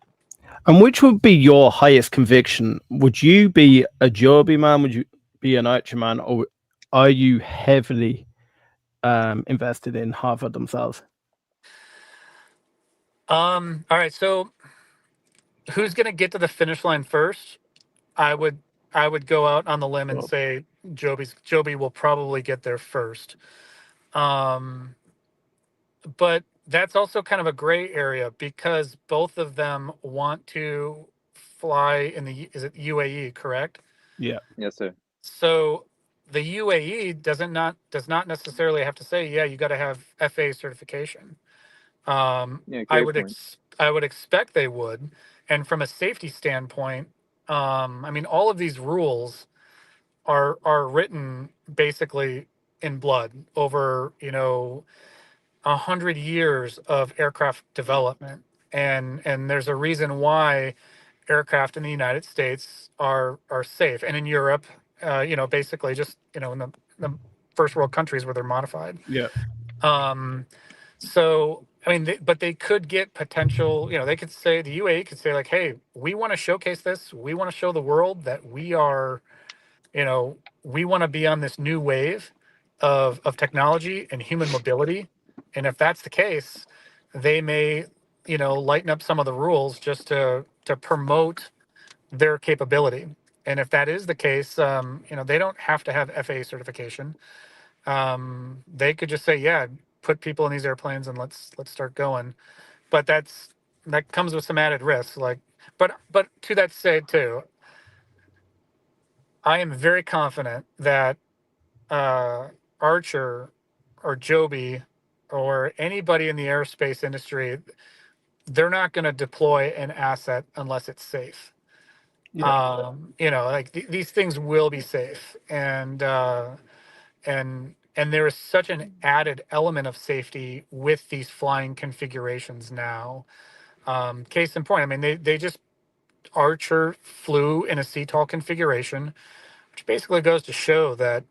And which would be your highest conviction? Would you be a Joby man? Would you be an Archer man? Or are you heavily invested in HOVR themselves? All right, so who's going to get to the finish line first? I would go out on the limb and say Joby will probably get there first. But that's also kind of a gray area because both of them want to fly in the is it UAE, correct? Yeah. Yes, sir. So the UAE does not necessarily have to say, yeah, you got to have FAA certification. Yeah, great point. I would expect they would. And from a safety standpoint, I mean, all of these rules are written basically in blood over 100 years of aircraft development, and there's a reason why aircraft in the United States are safe, and in Europe, basically just in the first world countries where they're modified. Yeah. So I mean, but they could get potential. They could say the UAE could say like, "Hey, we want to showcase this. We want to show the world that we are, we want to be on this new wave of technology and human mobility." And if that's the case, they may, lighten up some of the rules just to promote their capability. And if that is the case, they don't have to have FAA certification. They could just say, yeah, put people in these airplanes and let's start going. But that comes with some added risks. But to that said too, I am very confident that Archer or Joby or anybody in the aerospace industry, they're not going to deploy an asset unless it's safe. Yeah. Like these things will be safe, and there is such an added element of safety with these flying configurations now. Case in point, I mean, they just Archer flew in a CTOL configuration, which basically goes to show that,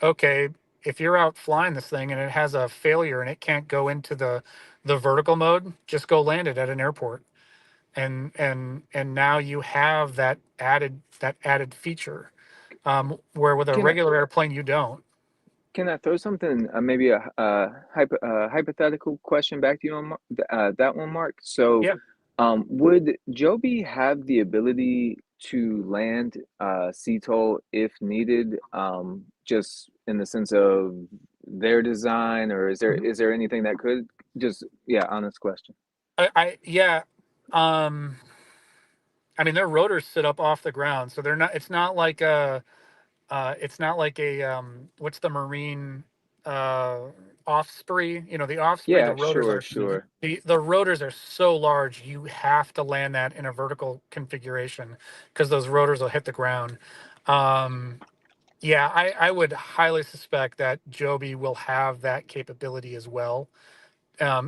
okay, if you're out flying this thing and it has a failure and it can't go into the vertical mode, just go land it at an airport. And now you have that added feature, where with a Can I regular airplane you don't. can I throw something, maybe hypothetical question back to you on that one, Mark? So, Yeah. would Joby have the ability to land CTOL if needed, just in the sense of their design, or is there Mhm. is there anything that could just, yeah, honest question. Yeah. Um, I mean, their rotors sit up off the ground, so they're not. It's not like a what's the marine uh, Osprey? The Osprey, the Yeah, rotors sure, are sure. the rotors are so large, you have to land that in a vertical configuration because those rotors will hit the ground. Um, yeah, I would highly suspect that Joby will have that capability as well,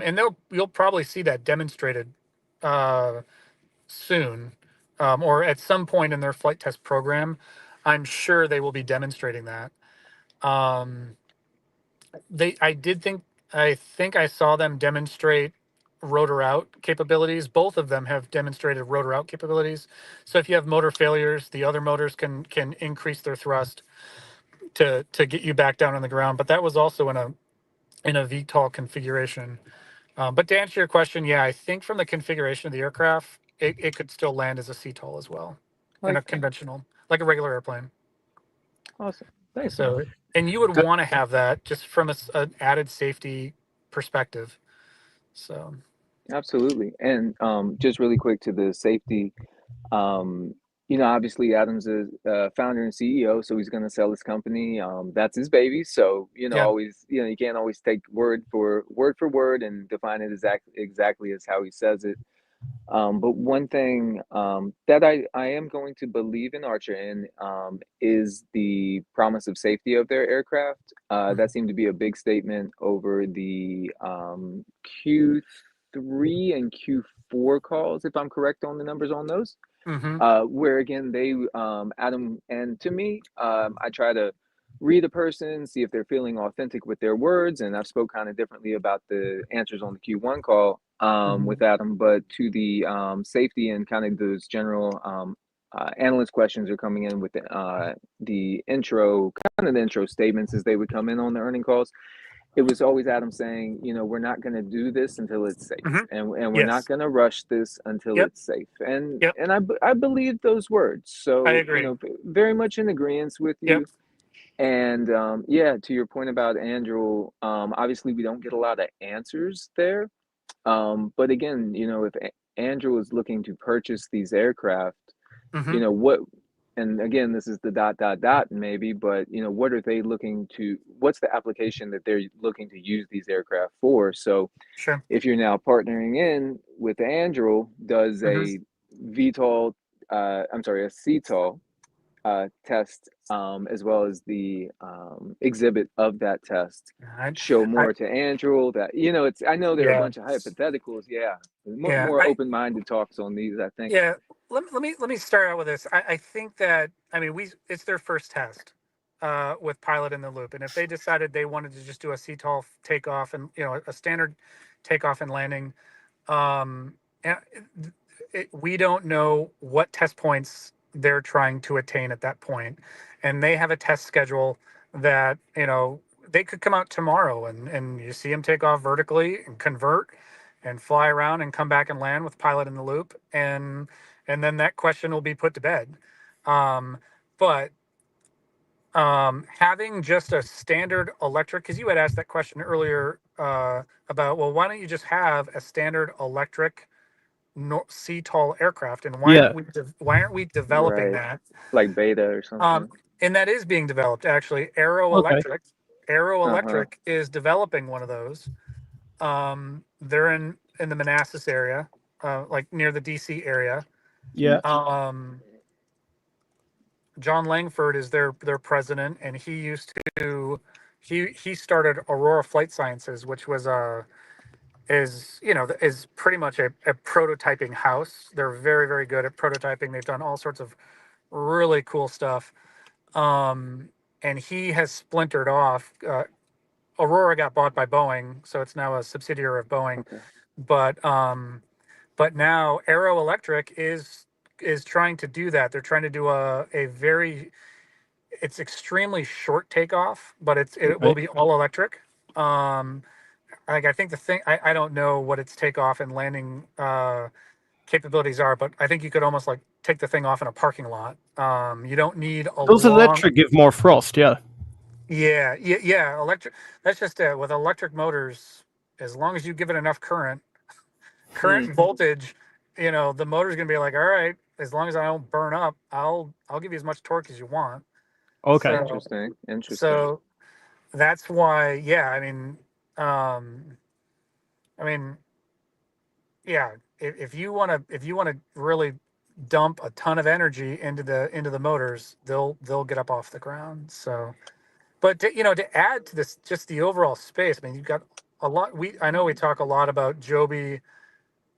and you'll probably see that demonstrated uh, soon, or at some point in their flight test program. I'm sure they will be demonstrating that. Um, I think I saw them demonstrate rotor out capabilities. Both of them have demonstrated rotor out capabilities. So if you have motor failures, the other motors can increase their thrust to get you back down on the ground. But that was also in a VTOL configuration. But to answer your question, yeah, I think from the configuration of the aircraft, it could still land as a CTOL as well, I in a like that. conventional, like a regular airplane. Awesome. Thanks, man. So, and you would Good. want to have that just from an added safety perspective. So, Absolutely. And just really quick to the safety. Um, obviously Adam's a founder and CEO, so he's going to sell his company. That's his baby. So, yeah. always, you can't always take word and define it exactly as how he says it. But one thing that I am going to believe in Archer in is the promise of safety of their aircraft. That Mhm. seemed to be a big statement over the Q3 Q3 and Q4 calls, if I'm correct on the numbers on those. Where again they Adam, and to me, I try to read a person, see if they're feeling authentic with their words, and I've spoke kind of differently about the answers on the Q1 call with Adam, but to the safety and kind of those general analyst questions are coming in with the intro, kind of the intro statements as they would come in on the earning calls. It was always Adam saying, we're not going to do this until it's safe, and we're not going to rush this until it's safe. And I believe those words. So I agree. Very much in agreement with you. And to your point about Andrew, obviously we don't get a lot of answers there. But again, if Andrew is looking to purchase these aircraft, what? And again, this is the ... maybe, but what are they looking to? What's the application that they're looking to use these aircraft for? So, if you're now partnering in with Andrew, does a VTOL, a CTOL test, as well as the exhibit of that test, show more to Andrew? That it's. I know there are a bunch of hypotheticals. More open-minded talks on these, I think. Let me start out with this. I think that it's their first test with pilot in the loop, and if they decided they wanted to just do a CTOL takeoff and a standard takeoff and landing, we don't know what test points they're trying to attain at that point, and they have a test schedule that they could come out tomorrow and you see them take off vertically and convert and fly around and come back and land with pilot in the loop, and then that question will be put to bed. But having just a standard electric, because you had asked that question earlier about, well, why don't you just have a standard electric CTOL aircraft, and why aren't we developing that, like beta or something? And that is being developed, actually. Aero Electric is developing one of those. They're in the Manassas area, like near the DC area. John Langford is their president, and he started Aurora Flight Sciences, which was is pretty much a prototyping house. They're very, very good at prototyping. They've done all sorts of really cool stuff. And he has splintered off. Aurora got bought by Boeing, so it's now a subsidiary of Boeing. But now Aero Electric is trying to do that. They're trying to do it's extremely short takeoff, but it will be all electric. I think the thing, I don't know what its takeoff and landing capabilities are, but I think you could almost like take the thing off in a parking lot. You don't need those electric give more thrust. Electric. That's just it. With electric motors, as long as you give it enough current and voltage, the motor's gonna be like, all right, as long as I don't burn up, I'll give you as much torque as you want. Okay. Interesting. So that's why, if you want to really dump a ton of energy into the motors, they'll get up off the ground. So, but to add to this, just the overall space, you've got a lot. I know we talk a lot about Joby,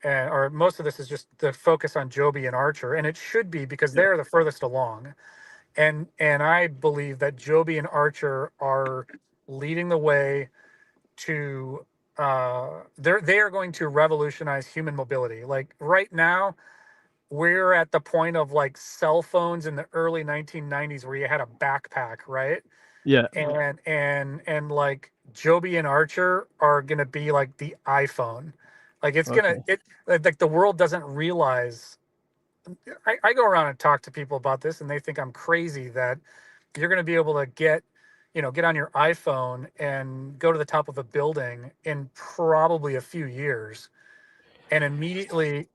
or most of this is just the focus on Joby and Archer, and it should be because they're the furthest along. And I believe that Joby and Archer are leading the way to they are going to revolutionize human mobility. Like right now, we're at the point of like cell phones in the early 1990s where you had a backpack, right? And like Joby and Archer are gonna be like the iPhone. Like like the world doesn't realize. I go around and talk to people about this, and they think I'm crazy that you're going to be able to get on your iPhone and go to the top of a building in probably a few years, and immediately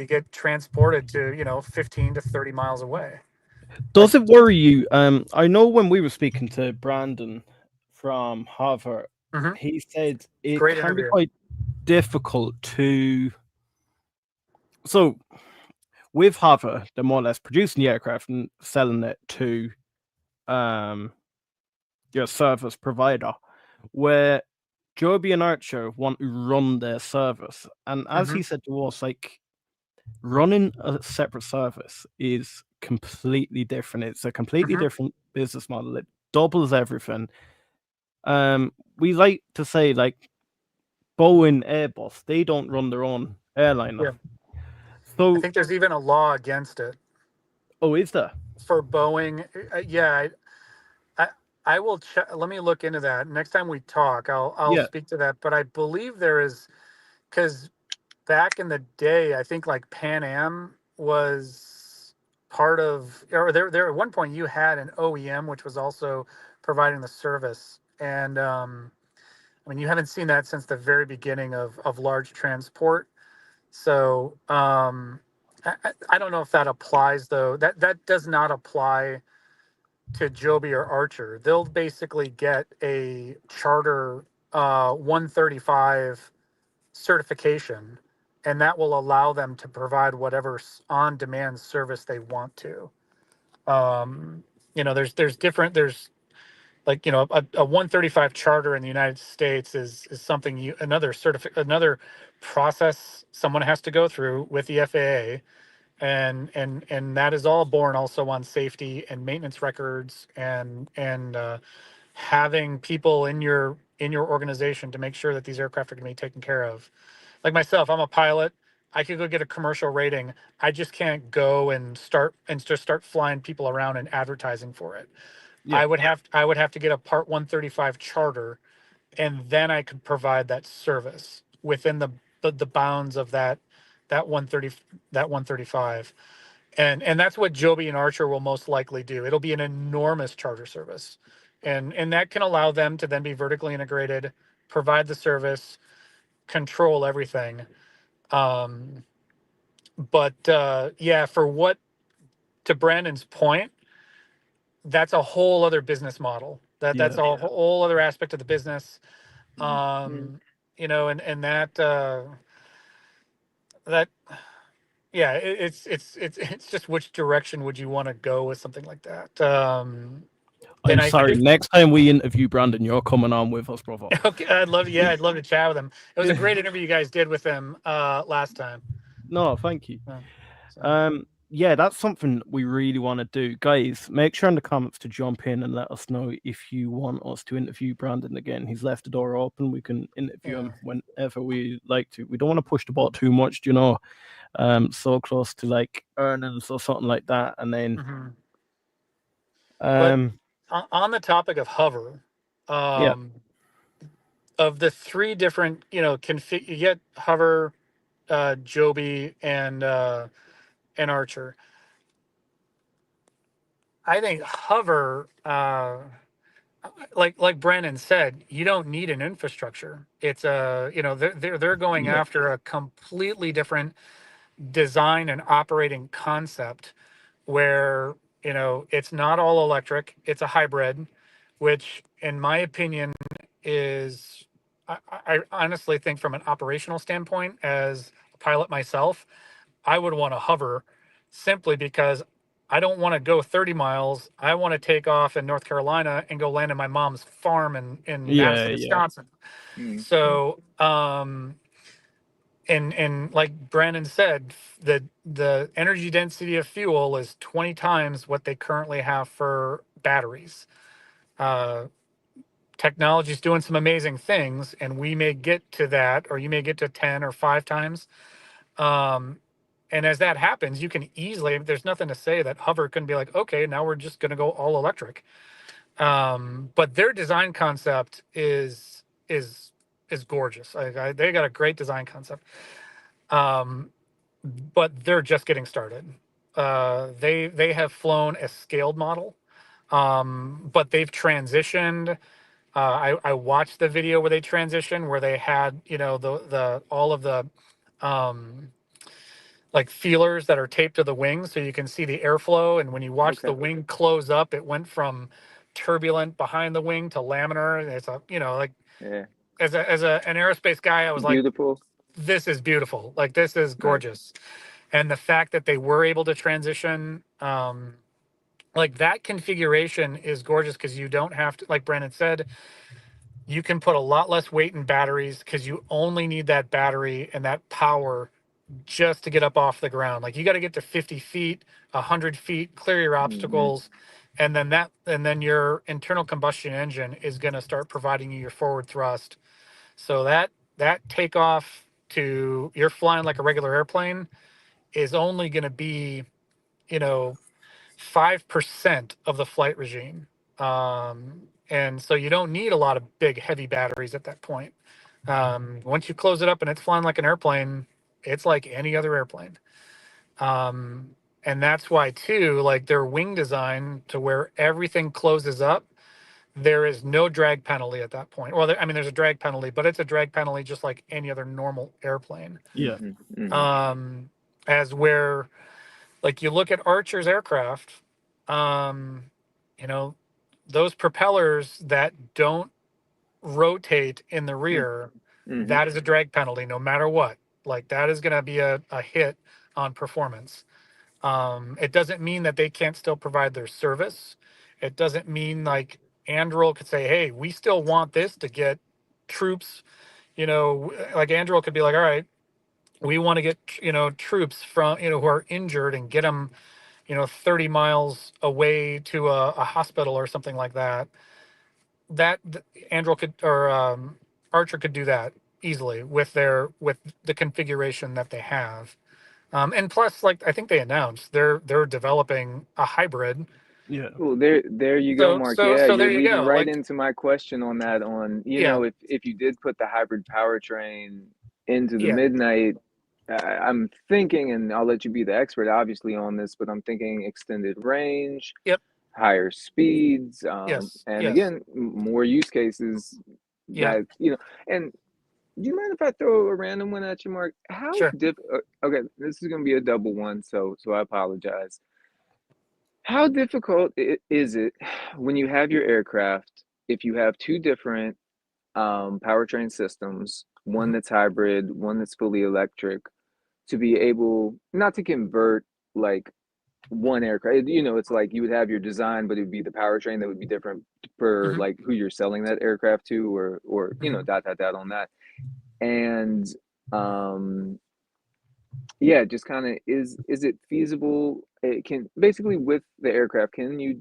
get transported to 15 to 30 miles away. Does it worry you? I know when we were speaking to Brandon from HOVR, he said it can be quite difficult to. So with HOVR, they're more or less producing the aircraft and selling it to your service provider, where Joby and Archer want to run their service, and as he said to us, like, running a separate service is completely different. It's a completely different business model. It doubles everything. We like to say, like, Boeing, Airbus, they don't run their own airliner. Yeah. So, I think there's even a law against it oh, is there? for Boeing. Yeah, I will check. Let me look into that. Next time we talk, I'll Yeah. speak to that. But I believe there is, because back in the day, I think like Pan Am was part of, or there at one point you had an OEM which was also providing the service, and I mean, you haven't seen that since the very beginning of large transport. So I don't know if that applies though. That does not apply to Joby or Archer. They'll basically get a charter 135 certification, and that will allow them to provide whatever on-demand service they want to. There's different. There's like a 135 charter in the United States is something another process someone has to go through with the FAA, and that is all born also on safety and maintenance records and having people in your organization to make sure that these aircraft are going to be taken care of. Like myself, I'm a pilot. I could go get a commercial rating. I just can't go and just start flying people around and advertising for it. Yeah. I would have to get a Part 135 charter, and then I could provide that service within the bounds of that 130 that 135. And that's what Joby and Archer will most likely do. It'll be an enormous charter service. And that can allow them to then be vertically integrated, provide the service, control everything. But yeah, to Brandon's point, that's a whole other business model. That's a whole other aspect of the business. And that yeah, it's just which direction would you want to go with something like that. I'm sorry. Next time we interview Brandon, you're coming on with us, brother. Okay, I'd love to chat with him. It was a great interview you guys did with him last time. No, thank you. Yeah, that's something we really want to do. Guys, make sure in the comments to jump in and let us know if you want us to interview Brandon again. He's left the door open. We can interview him whenever we like to. We don't want to push the ball too much, so close to like earnings or something like that. And then but on the topic of hover, of the three different, you get hover, Joby, and Archer. I think hover, like Brandon said, you don't need an infrastructure. It's they're going after a completely different design and operating concept where it's not all electric, it's a hybrid, which in my opinion is, I honestly think from an operational standpoint, as a pilot myself, I would want to hover simply because I don't want to go 30 miles. I want to take off in North Carolina and go land in my mom's farm in Madison, Wisconsin. So, and like Brandon said, the energy density of fuel is 20 times what they currently have for batteries. Technology is doing some amazing things, and we may get to that, or you may get to 10 or 5 times. And as that happens, you can easily, there's nothing to say that hover couldn't be like, okay, now we're just going to go all electric. But their design concept is gorgeous. They got a great design concept. But they're just getting started. They have flown a scaled model, but they've transitioned. I watched the video where they transitioned, where they had the all of the like feelers that are taped to the wings, so you can see the airflow. And when you watch the wing close up, it went from turbulent behind the wing to laminar. And it's as an aerospace guy, I was beautiful. Like, this is beautiful. Like, this is gorgeous. Right. And the fact that they were able to transition, like that configuration is gorgeous, because you don't have to, like Brandon said, you can put a lot less weight in batteries because you only need that battery and that power just to get up off the ground. Like you got to get to 50 feet, 100 feet, clear your obstacles. And then your internal combustion engine is going to start providing you your forward thrust. So that takeoff to you're flying like a regular airplane is only going to be, 5% of the flight regime. And so you don't need a lot of big, heavy batteries at that point. Once you close it up and it's flying like an airplane, it's like any other airplane. And that's why, too, like their wing design to where everything closes up, there is no drag penalty at that point. Well, there's a drag penalty, but it's a drag penalty just like any other normal airplane. Yeah. As where, like you look at Archer's aircraft, those propellers that don't rotate in the rear, that is a drag penalty no matter what. Like that is going to be a hit on performance. It doesn't mean that they can't still provide their service. It doesn't mean like Anduril could say, hey, we still want this to get troops, like Anduril could be like, all right, we want to get, troops from, who are injured and get them, 30 miles away to a hospital or something like that. Anduril could, or Archer could do that easily with the configuration that they have. And plus, like I think they announced they're developing a hybrid. Yeah. Well, there you go, Mark. Yeah, So you're there you leading go. right Like, into my question on that. If you did put the hybrid powertrain into the yeah, Midnight, I'm thinking, and I'll let you be the expert, obviously, on this, but I'm thinking extended range, yep, higher speeds, yes, and yes, again, more use cases yeah, that, and do you mind if I throw a random one at you, Mark? sure. Okay, this is going to be a double one, so I apologize. How difficult is it when you have your aircraft, if you have two different powertrain systems, one Mhm. that's hybrid, one that's fully electric, to be able not to convert like one aircraft? It's like you would have your design, but it would be the powertrain that would be different for Mhm. like who you're selling that aircraft to, or Mhm. dot dot dot on that. And yeah, just kind of is it feasible? It can basically with the aircraft, can you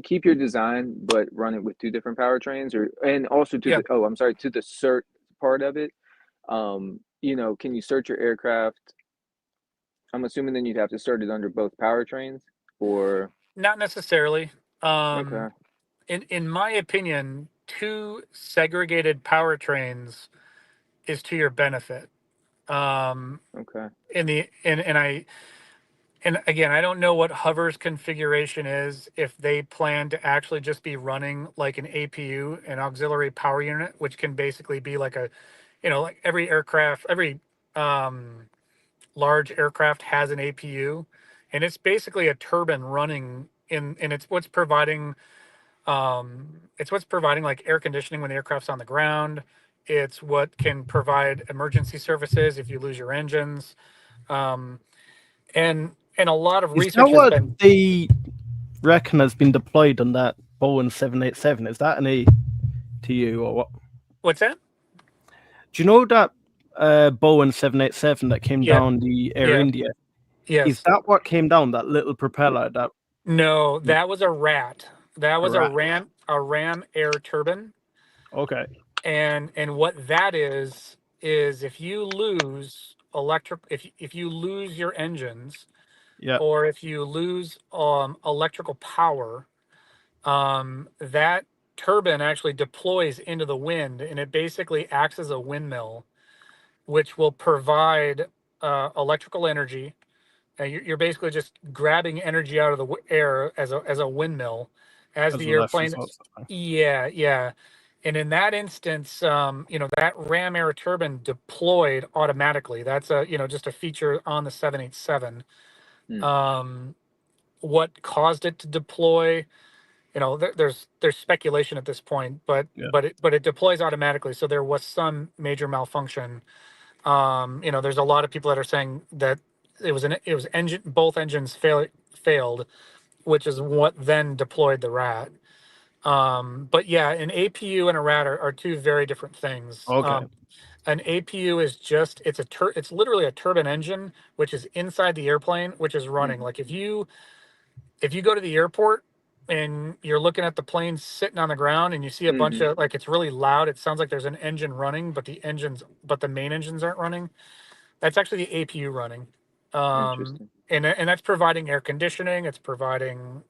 keep your design but run it with two different powertrains, or and also to Yeah, the I'm sorry, to the cert part of it? Can you cert your aircraft? I'm assuming then you'd have to cert it under both powertrains, or not necessarily. okay, In my opinion, two segregated powertrains is to your benefit. Um, okay, in the and again, I don't know what HOVR's configuration is, if they plan to actually just be running like an APU, an auxiliary power unit, which can basically be like like every aircraft, every um, large aircraft has an APU, and it's basically a turbine running and it's what's providing like air conditioning when the aircraft's on the ground. It's what can provide emergency services if you lose your engines. Um, and a lot of Is that research has what been. they reckon has been deployed on that Boeing 787? Is that an ATU or what? What's that? Do you know that Boeing 787 that came Yeah, down the Air yeah, India? Is yes. that what came down? That little propeller? That No, that was a rat. That a was rat? a ram air turbine. Okay. And what that is if you lose if you lose your engines, Yeah. or if you lose electrical power, that turbine actually deploys into the wind, and it basically acts as a windmill, which will provide electrical energy. You're basically just grabbing energy out of the air as a windmill, as As the a last airplane. resort. Yeah, yeah. And in that instance, that ram air turbine deployed automatically. That's just a feature on the 787. hmm, Um, what caused it to deploy? There's speculation at this point, but Yeah. it deploys automatically. So there was some major malfunction. There's a lot of people that are saying that it was both engines failed, which is what then deployed the rat. But yeah, an APU and a RAD are two very different things. Okay. An APU is just it's literally a turbine engine which is inside the airplane, which is running. Mhm. Like if you go to the airport and you're looking at the plane sitting on the ground and you see a bunch Mhm. of, like, it's really loud, it sounds like there's an engine running, but the main engines aren't running. That's actually the APU running. Interesting. And that's providing air conditioning. It's providing,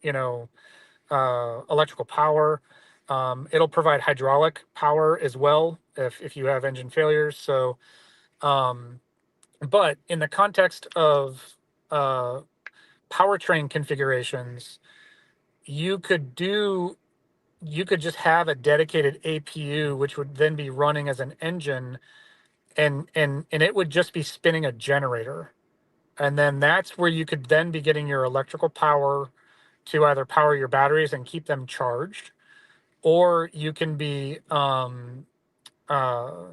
electrical power. It'll provide hydraulic power as well if you have engine failures. So, but in the context of powertrain configurations, you could just have a dedicated APU, which would then be running as an engine, and it would just be spinning a generator. And then that's where you could then be getting your electrical power to either power your batteries and keep them charged, or you can be uh,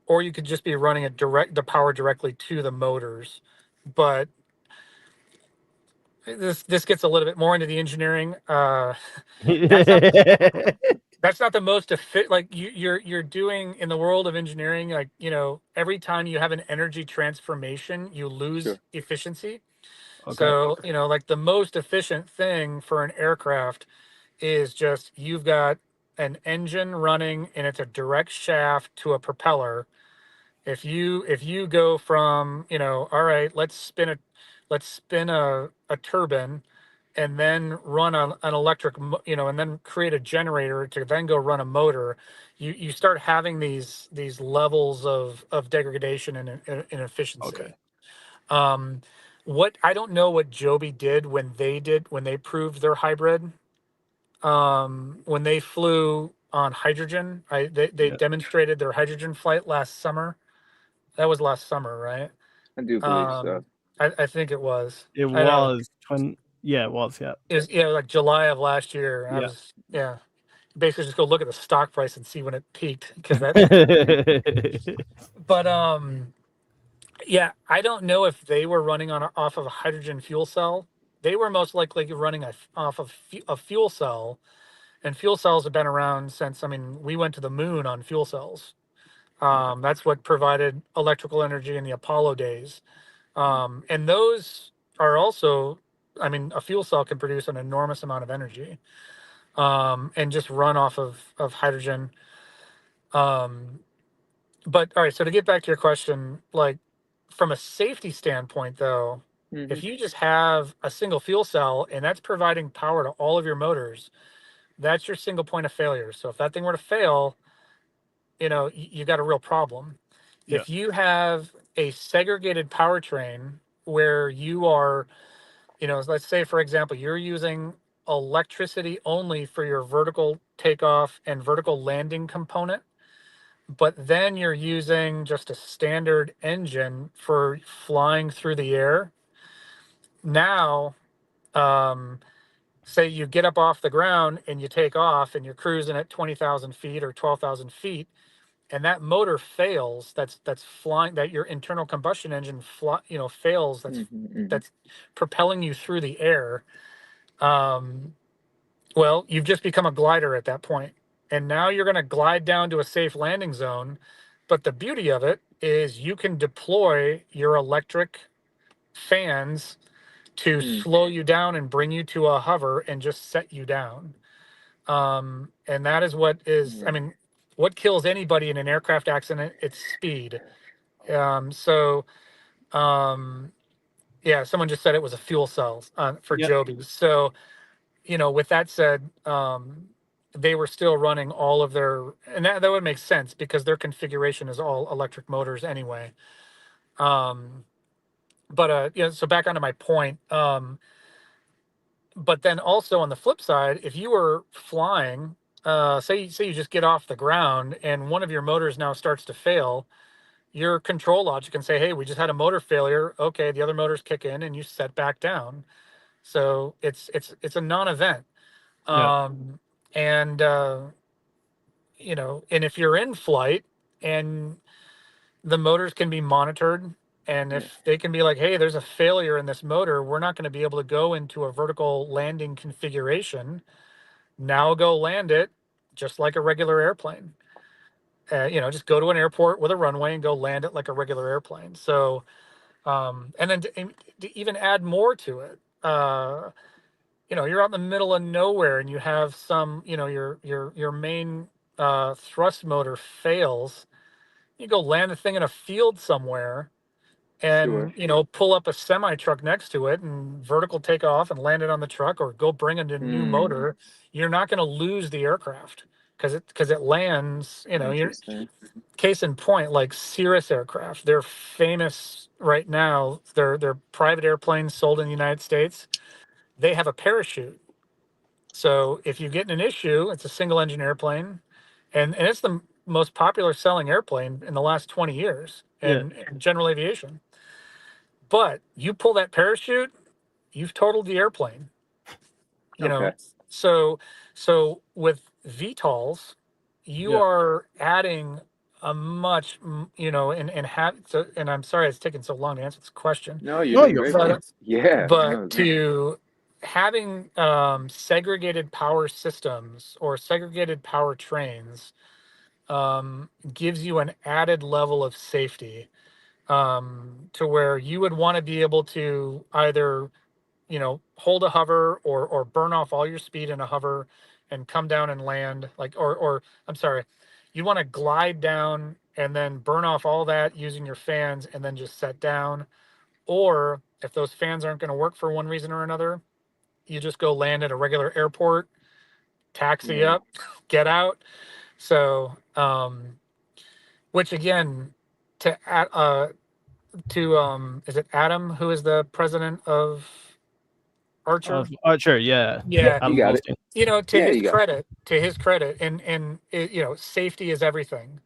or you could just be running the power directly to the motors. But this gets a little bit more into the engineering. That's not that's not the most like you're doing in the world of engineering. Like, every time you have an energy transformation, you lose Sure. efficiency. Okay. So, like the most efficient thing for an aircraft is just you've got an engine running and it's a direct shaft to a propeller. If you go from, all right, let's spin a turbine and then run an electric, and then create a generator to then go run a motor. You start having these levels of degradation and inefficiency. Okay. What I don't know what Joby did when they proved their hybrid. When they flew on hydrogen, they Yeah. demonstrated their hydrogen flight last summer. That was last summer, right? I do believe so. Um, I think it was. It I know was 20. Yeah, it was. Yeah. it was, like July of last year. I Yeah. was, yeah. Basically, just go look at the stock price and see when it peaked, because that. But yeah, I don't know if they were running off of a hydrogen fuel cell. They were most likely running off of a fuel cell, and fuel cells have been around since. I mean, we went to the moon on fuel cells. Okay. That's what provided electrical energy in the Apollo days. And those are also, I mean, a fuel cell can produce an enormous amount of energy, and just run off of hydrogen. Um, but all right, so to get back to your question, like from a safety standpoint, though, if Mhm. you just have a single fuel cell and that's providing power to all of your motors, that's your single point of failure. So if that thing were to fail, you got a real problem. Yeah. If you have a segregated powertrain where you are, let's say, for example, you're using electricity only for your vertical takeoff and vertical landing component, but then you're using just a standard engine for flying through the air. Now, um, say you get up off the ground and you take off and you're cruising at 20,000 feet or 12,000 feet, and that motor fails, that's flying, that your internal combustion engine fails, that's Mhm. Mhm. that's propelling you through the air. Well, you've just become a glider at that point, and now you're going to glide down to a safe landing zone. But the beauty of it is you can deploy your electric fans to Mm. slow you down and bring you to a hover and just set you down. And that is what is, I Right. mean, what kills anybody in an aircraft accident? It's speed. So, um, yeah, someone just said it was a fuel cell for Yeah. Joby. So, with that said, they were still running all of their, and that would make sense because their configuration is all electric motors anyway. Um, but so back onto my point. But then also on the flip side, if you were flying, say you just get off the ground and one of your motors now starts to fail, your control logic can say, "Hey, we just had a motor failure. Okay, the other motors kick in and you set back down." So it's a non-event. Yeah. Um, and and if you're in flight and the motors can be monitored, and Yeah. if they can be like, "Hey, there's a failure in this motor, we're not going to be able to go into a vertical landing configuration." Now go land it just like a regular airplane. Just go to an airport with a runway and go land it like a regular airplane. So, and then to even add more to it, you're out in the middle of nowhere and you have some, your main thrust motor fails. You go land the thing in a field somewhere and, Sure. pull up a semi truck next to it and vertical take off and land it on the truck, or go bring in a new motor. You're not going to lose the aircraft because it lands, Interesting. case in point, like Cirrus aircraft, they're famous right now. They're private airplanes sold in the United States. They have a parachute. So if you get in an issue, it's a single engine airplane, and it's the most popular selling airplane in the last 20 years Yeah. in general aviation. But you pull that parachute, you've totaled the airplane. Okay. So with VTOLs, you Yeah. are adding a much, and I'm sorry it's taken so long to answer this question, No, you're No, doing you're great, fine. man. Yeah. but No, no. to having segregated power systems or segregated power trains gives you an added level of safety, to where you would want to be able to either hold a hover or burn off all your speed in a hover and come down and land, like, or I'm sorry, you want to glide down and then burn off all that using your fans and then just set down. Or if those fans aren't going to work for one reason or another, you just go land at a regular airport, taxi Yeah. up, get out. So, which again, to is it Adam who is the president of Archer? Of Archer, yeah. Yeah, You Adam got it. Goldstein. Yeah, you got it. to his credit, and safety is everything.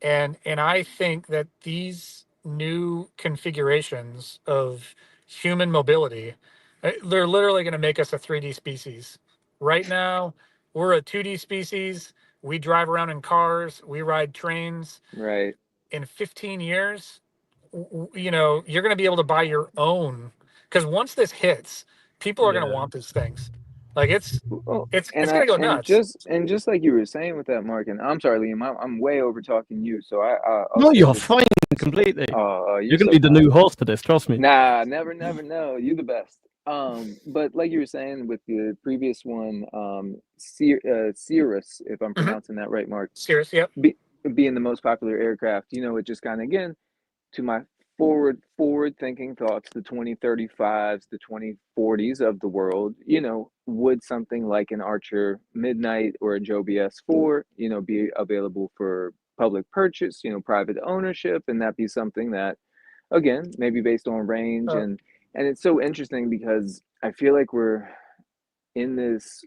And I think that these new configurations of human mobility, they're literally going to make us a 3D species. Right now, we're a 2D species. We drive around in cars, we ride trains. Right. In 15 years, you're going to be able to buy your own, because once this hits, people are going to Yeah. want these things. Like Well, it's going to go nuts. and just like you were saying with that, Mark, and I'm sorry, Liam, I'm way over talking you, so I'll No, say you're this. fine completely. You're You're gonna so be the kind. new host of this, trust me. Nah, never, never, no. You the best. But like you were saying with the previous one, Cirrus, if I'm Hmm. pronouncing that right, Mark, Serious, yep. be, being the most popular aircraft, it just kind of, again, to my forward thinking thoughts, the 2035s, the 2040s of the world, would something like an Archer Midnight or a Joby S4, be available for public purchase, private ownership, and that be something that, again, maybe based on range, Uh, and it's so interesting because I feel like we're in this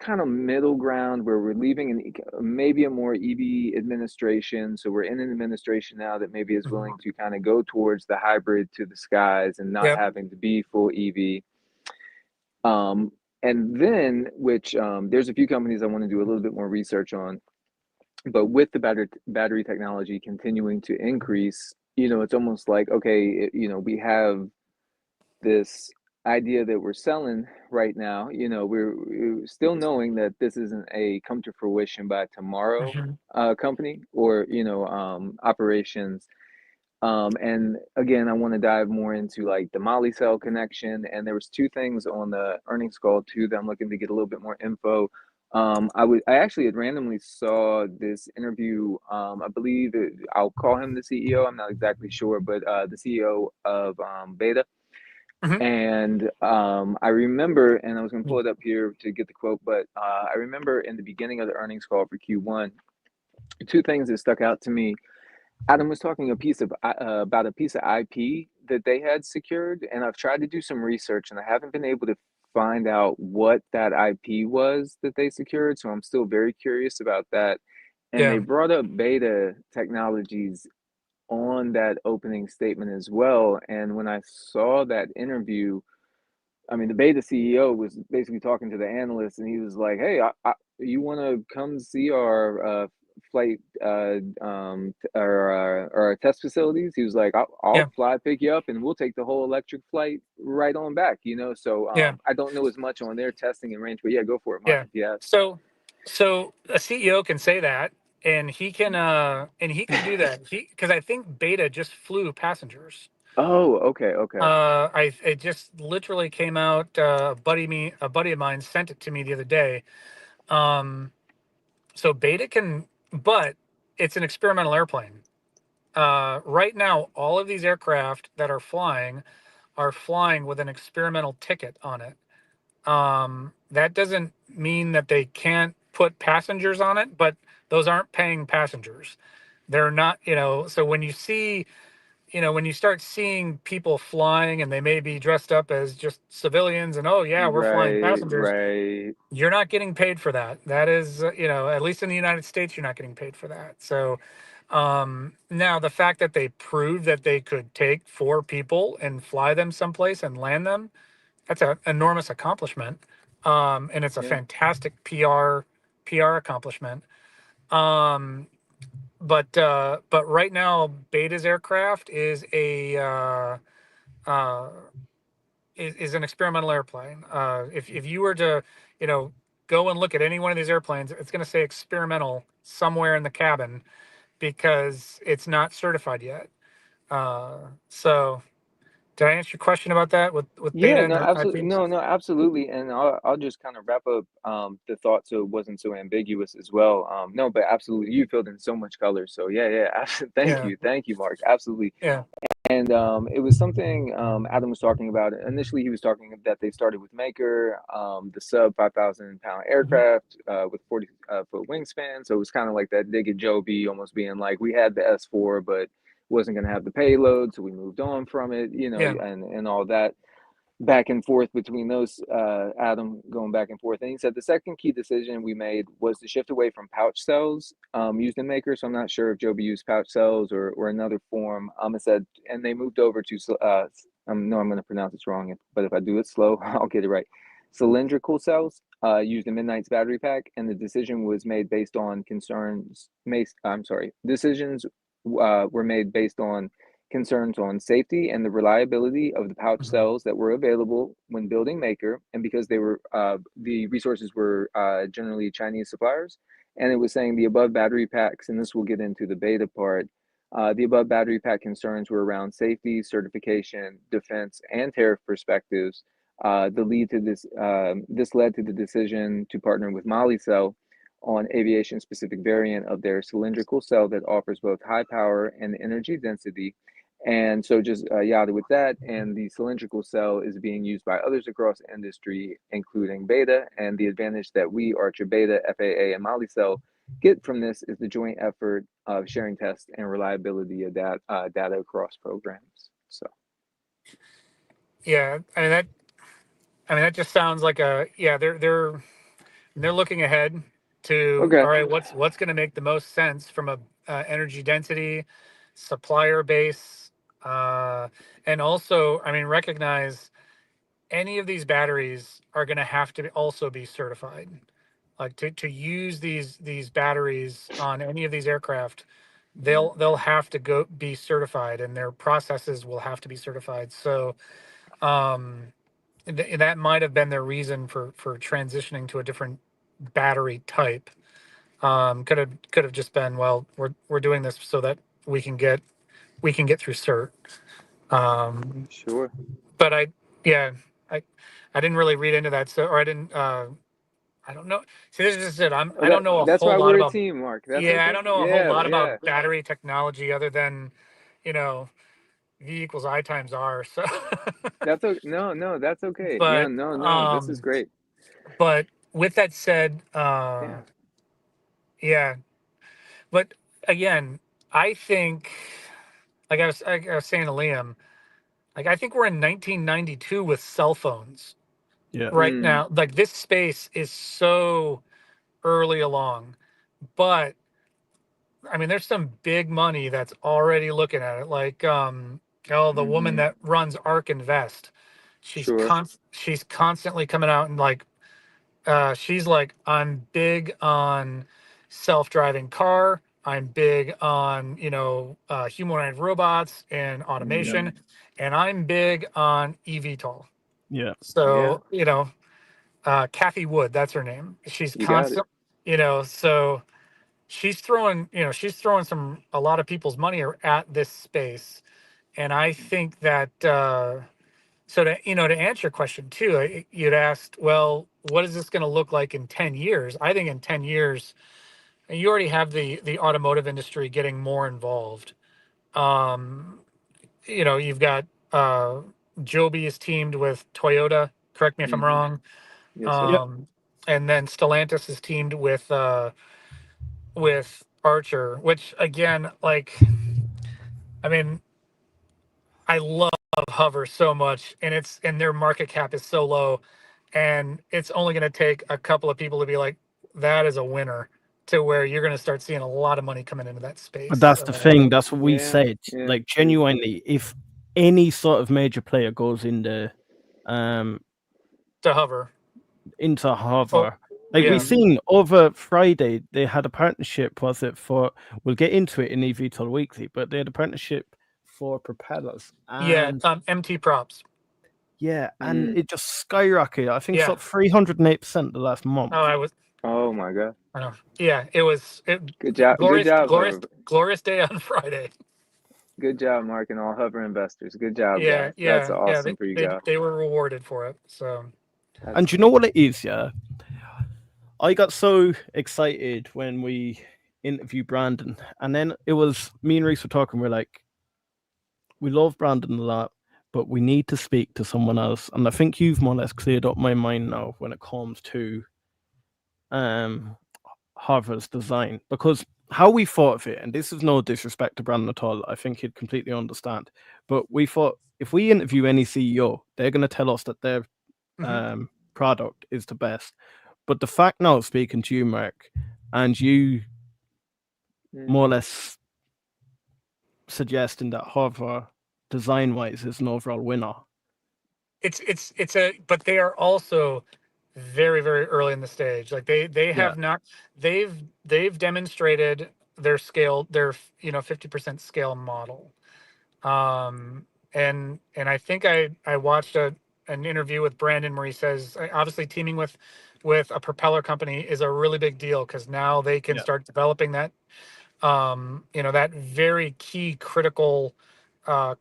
kind of middle ground where we're leaving maybe a more EV administration. So we're in an administration now that maybe is mhm. willing to kind of go towards the hybrid to the skies and not Yep. having to be full EV. And then, which there's a few companies I want to do a little bit more research on, but with the battery technology continuing to increase, it's almost like, okay, we have this idea that we're selling right now, we're still knowing that this isn't a come to fruition by tomorrow Mhm. company or, operations. And again, I want to dive more into like the Molly cell connection. And there was two things on the earnings call too that I'm looking to get a little bit more info. I actually had randomly saw this interview. I believe I'll call him the CEO. I'm not exactly sure, but the CEO of Beta. Mhm. And I remember, and I was going to pull it up here to get the quote, but I remember in the beginning of the earnings call for Q1, two things that stuck out to me. Adam was talking about a piece of IP that they had secured, and I've tried to do some research, and I haven't been able to find out what that IP was that they secured. So I'm still very curious about that. And they Yeah. brought up Beta Technologies on that opening statement as well. And when I saw that interview, I mean, the Beta CEO was basically talking to the analysts, and he was like, "Hey, you want to come see our flight or test facilities. He was like, I'll fly, pick you up, and we'll take the whole electric flight right on back, you know. So I don't know as much on their testing and range, but yeah, go for it, Mark. Yeah. So a CEO can say that, and he can do that. Because I think Beta just flew passengers. Oh, okay. It just literally came out. A buddy of mine sent it to me the other day. So Beta can, but it's an experimental airplane. Right now, all of these aircraft that are flying with an experimental ticket on it. That doesn't mean that they can't put passengers on it, but those aren't paying passengers. They're not, so when you see, when you start seeing people flying and they may be dressed up as just civilians and, oh yeah, we're flying passengers. Right. You're not getting paid for that. That is, at least in the United States, you're not getting paid for that. So now the fact that they proved that they could take 4 people and fly them someplace and land them, that's an enormous accomplishment. And it's a fantastic PR accomplishment. But right now, Beta's aircraft is is an experimental airplane. If you were to, go and look at any one of these airplanes, it's going to say experimental somewhere in the cabin because it's not certified yet. So did I answer your question about that with Beta Yeah, and no, their type absolutely. teams? No, absolutely. And I'll just kind of wrap up the thought so it wasn't so ambiguous as well. No, but absolutely, you filled in so much color. So yeah, Yeah. thank you, Mark. Absolutely. Yeah. And it was something Adam was talking about. Initially, he was talking that they started with Maker, the sub 5,000-pound aircraft with 40-foot wingspan. So it was kind of like that dig at Joby, almost being like we had the S4, but wasn't going to have the payload, so we moved on from it, Yeah. and all that back and forth between those, Adam going back and forth. And he said the second key decision we made was to shift away from pouch cells used in Maker. So I'm not sure if Joby used pouch cells or another form. It said, and they moved over to, no, I'm going to pronounce this wrong, but if I do it slow, I'll get it right. Cylindrical cells used in Midnight's battery pack. And the decision was made based on decisions were made based on concerns on safety and the reliability of the pouch cells that were available when building Maker, and because they were the resources were generally Chinese suppliers. And it was saying the above battery packs, and this will get into the Beta part. The above battery pack concerns were around safety, certification, defense, and tariff perspectives. This led to the decision to partner with Molicel on aviation specific variant of their cylindrical cell that offers both high power and energy density. And so just yada with that, and the cylindrical cell is being used by others across industry, including Beta. And the advantage that we, Archer Beta, FAA, and Molicel get from this is the joint effort of sharing tests and reliability of data across programs. So Yeah. That just sounds like they're looking ahead to, okay, all right, what's going to make the most sense from a energy density, supplier base, and also, recognize any of these batteries are going to have to also be certified. Like to use these batteries on any of these aircraft, they'll have to go be certified, and their processes will have to be certified. So that might have been their reason for transitioning to a different battery type. Could have just been, well, we're doing this so that we can get through cert. sure. But yeah, I I didn't really read into that. So, or I didn't. I don't know. See, this is it. I don't know a That's whole why lot we're a about. team, Mark. That's Yeah, I okay. don't know a whole Yeah, lot yeah. about battery technology other than, you know, V equals I times R. So, No, that's okay. Yeah, but no, this is great. but with that said, Yeah. yeah. But again, I think, like I was saying to Liam, like I think we're in 1992 with cell phones Yeah. right now. Like this space is so early along, but there's some big money that's already looking at it. Like, the woman that runs Arc Invest, Sure. she's constantly coming out and like, she's like, I'm big on self-driving car. I'm big on, humanoid robots and automation, and I'm big on eVTOL. Yeah. So, Kathy Wood, that's her name. She's You got it. constant, so she's throwing a lot of people's money at this space. And I think that, so to answer your question too, you'd asked, well, what is this going to look like in 10 years? I think in 10 years, you already have the automotive industry getting more involved. Um, you've got, Joby is teamed with Toyota. Correct me if I'm wrong. Yes, sir. Yep. And then Stellantis is teamed with Archer, which again, like, I mean, I love Hover so much, and their market cap is so low, and it's only going to take a couple of people to be like, that is a winner, to where you're going to start seeing a lot of money coming into that But space. that's the thing. That's what we Yeah, said. yeah. Like genuinely, if any sort of major player goes into To into Oh, hover, like we yeah, seen over Friday, they had a partnership. Was it for? We'll get into it in eVTOL Weekly, but they had a partnership for propellers, yeah. and MT props. and it just skyrocketed. I think it's Yeah. up 308% the last month. Oh my God. I know. Yeah, it was Good job. Good job, Hover. glorious day on Friday. Good job, Mark, and all Hover investors. Good job, Yeah, guys. That's yeah, yeah. awesome for you guys. They were rewarded for it. So That's And you know what it is, yeah? I got so excited when we interviewed Brandon, and then it was me and Reese were talking. We're like, we love Brandon a lot, but we need to speak to someone else. And I think you've more or less cleared up my mind now when it comes to Harvard's design, because how we thought of it, and this is no disrespect to Brandon at all, I think he'd completely understand. But we thought if we interview any CEO, they're going to tell us that their product is the best. But the fact now, speaking to you, Mark, and you more or less suggesting that Hover design-wise is an overall winner. but they are also very, very early in the stage. Like they have not, they've demonstrated their scale, their 50% scale model. And I think I watched an interview with Brandon where he says, obviously teaming with a propeller company is a really big deal, because now they can start developing that, that very key critical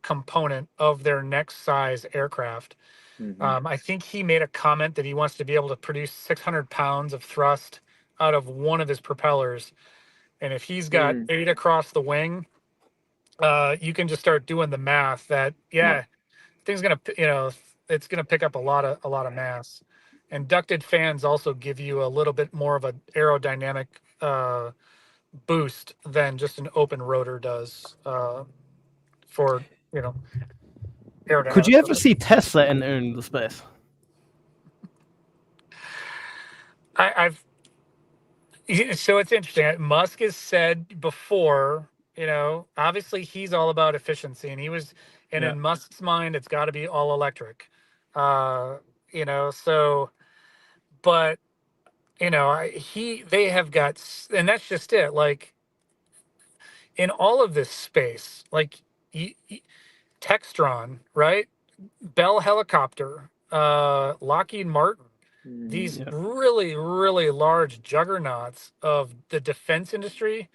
component of their next size aircraft. I think he made a comment that he wants to be able to produce 600 pounds of thrust out of one of his propellers. And if he's got 8 across the wing, you can just start doing the math that, thing's going to, it's going to pick up a lot of mass. And ducted fans also give you a little bit more of an aerodynamic boost than just an open rotor does, for, aerodynamic. Could you ever see Tesla entering the space? I've So it's interesting. Musk has said before, obviously he's all about efficiency, and in Musk's mind, it's got to be all electric. So, but they have got, and that's just it. Like in all of this space, like Textron, right? Bell Helicopter, Lockheed Martin, these really, really large juggernauts of the defense industry,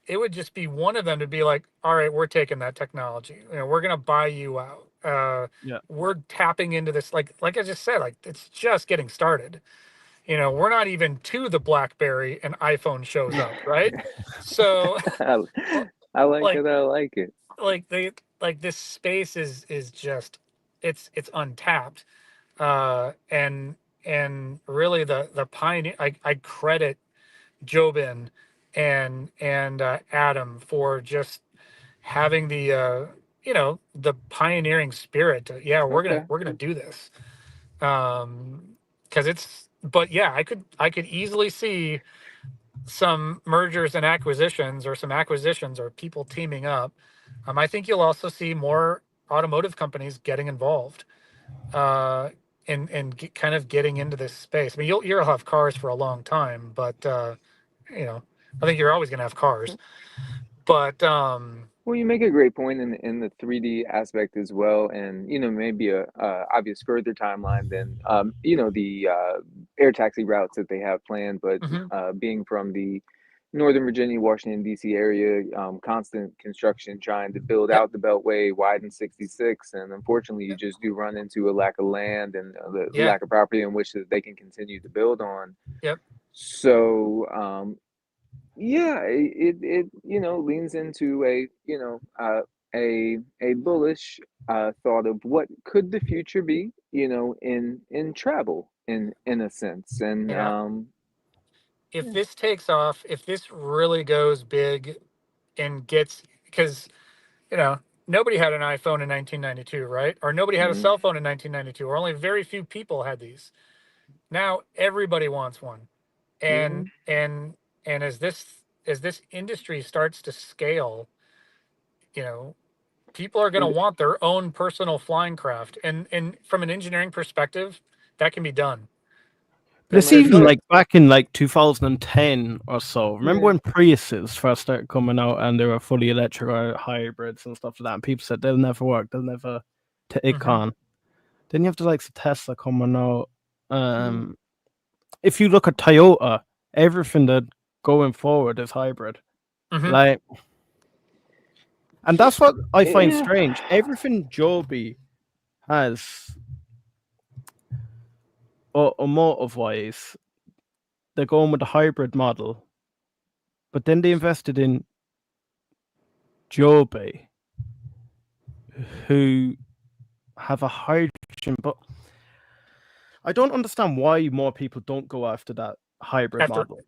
it would just be one of them to be like, all right, we're taking that technology. We're going to buy you out. We're tapping into this. Like I just said, like it's just getting started. We're not even to the BlackBerry and iPhone shows up, right? So I like it. I like it. Like this space is just, it's untapped. And really the pioneer, I credit Jobin and Adam for just having the pioneering spirit to, we're gonna do this. Because I could easily see some mergers and acquisitions, or some acquisitions, or people teaming up. I think you'll also see more automotive companies getting involved, and kind of getting into this space. I mean, you'll have cars for a long time, but I think you're always going to have cars. But well, you make a great point in the 3D aspect as well, and maybe a obvious further timeline than the air taxi routes that they have planned, but mhm, being from the Northern Virginia, Washington D.C. area, constant construction trying to build yep, out the Beltway, widen 66, and unfortunately, you just do run into a lack of land and the yeah, lack of property in which that they can continue to build on. yep, So yeah, it leans into a bullish thought of what could the future be, in travel in a sense. And yeah. If yeah. this takes off, if this really goes big and gets, because nobody had an iPhone in 1992, right? Or nobody had a Mhm, cell phone in 1992, or only very few people had these. Now everybody wants one, and mhm. as this industry starts to scale, you know, people are going to And want their own personal flying craft, and from an engineering perspective, that can be done. But it's There's even no, yeah, like back in like 2010 or so. Remember yeah, when Priuses first started coming out and they were fully electric or hybrids and stuff like that? And people said they'll never work, they'll never take hmm on. Then you have the likes of Tesla coming out. mhm, If you look at Toyota, everything that going forward is hybrid. hmm Like, and that's what I find yeah. strange. Everything Joby has, or motive wise, they're going with the hybrid model, but then they invested in Joby, who have a hydrogen. But I don't understand why more people don't go after that hybrid after model.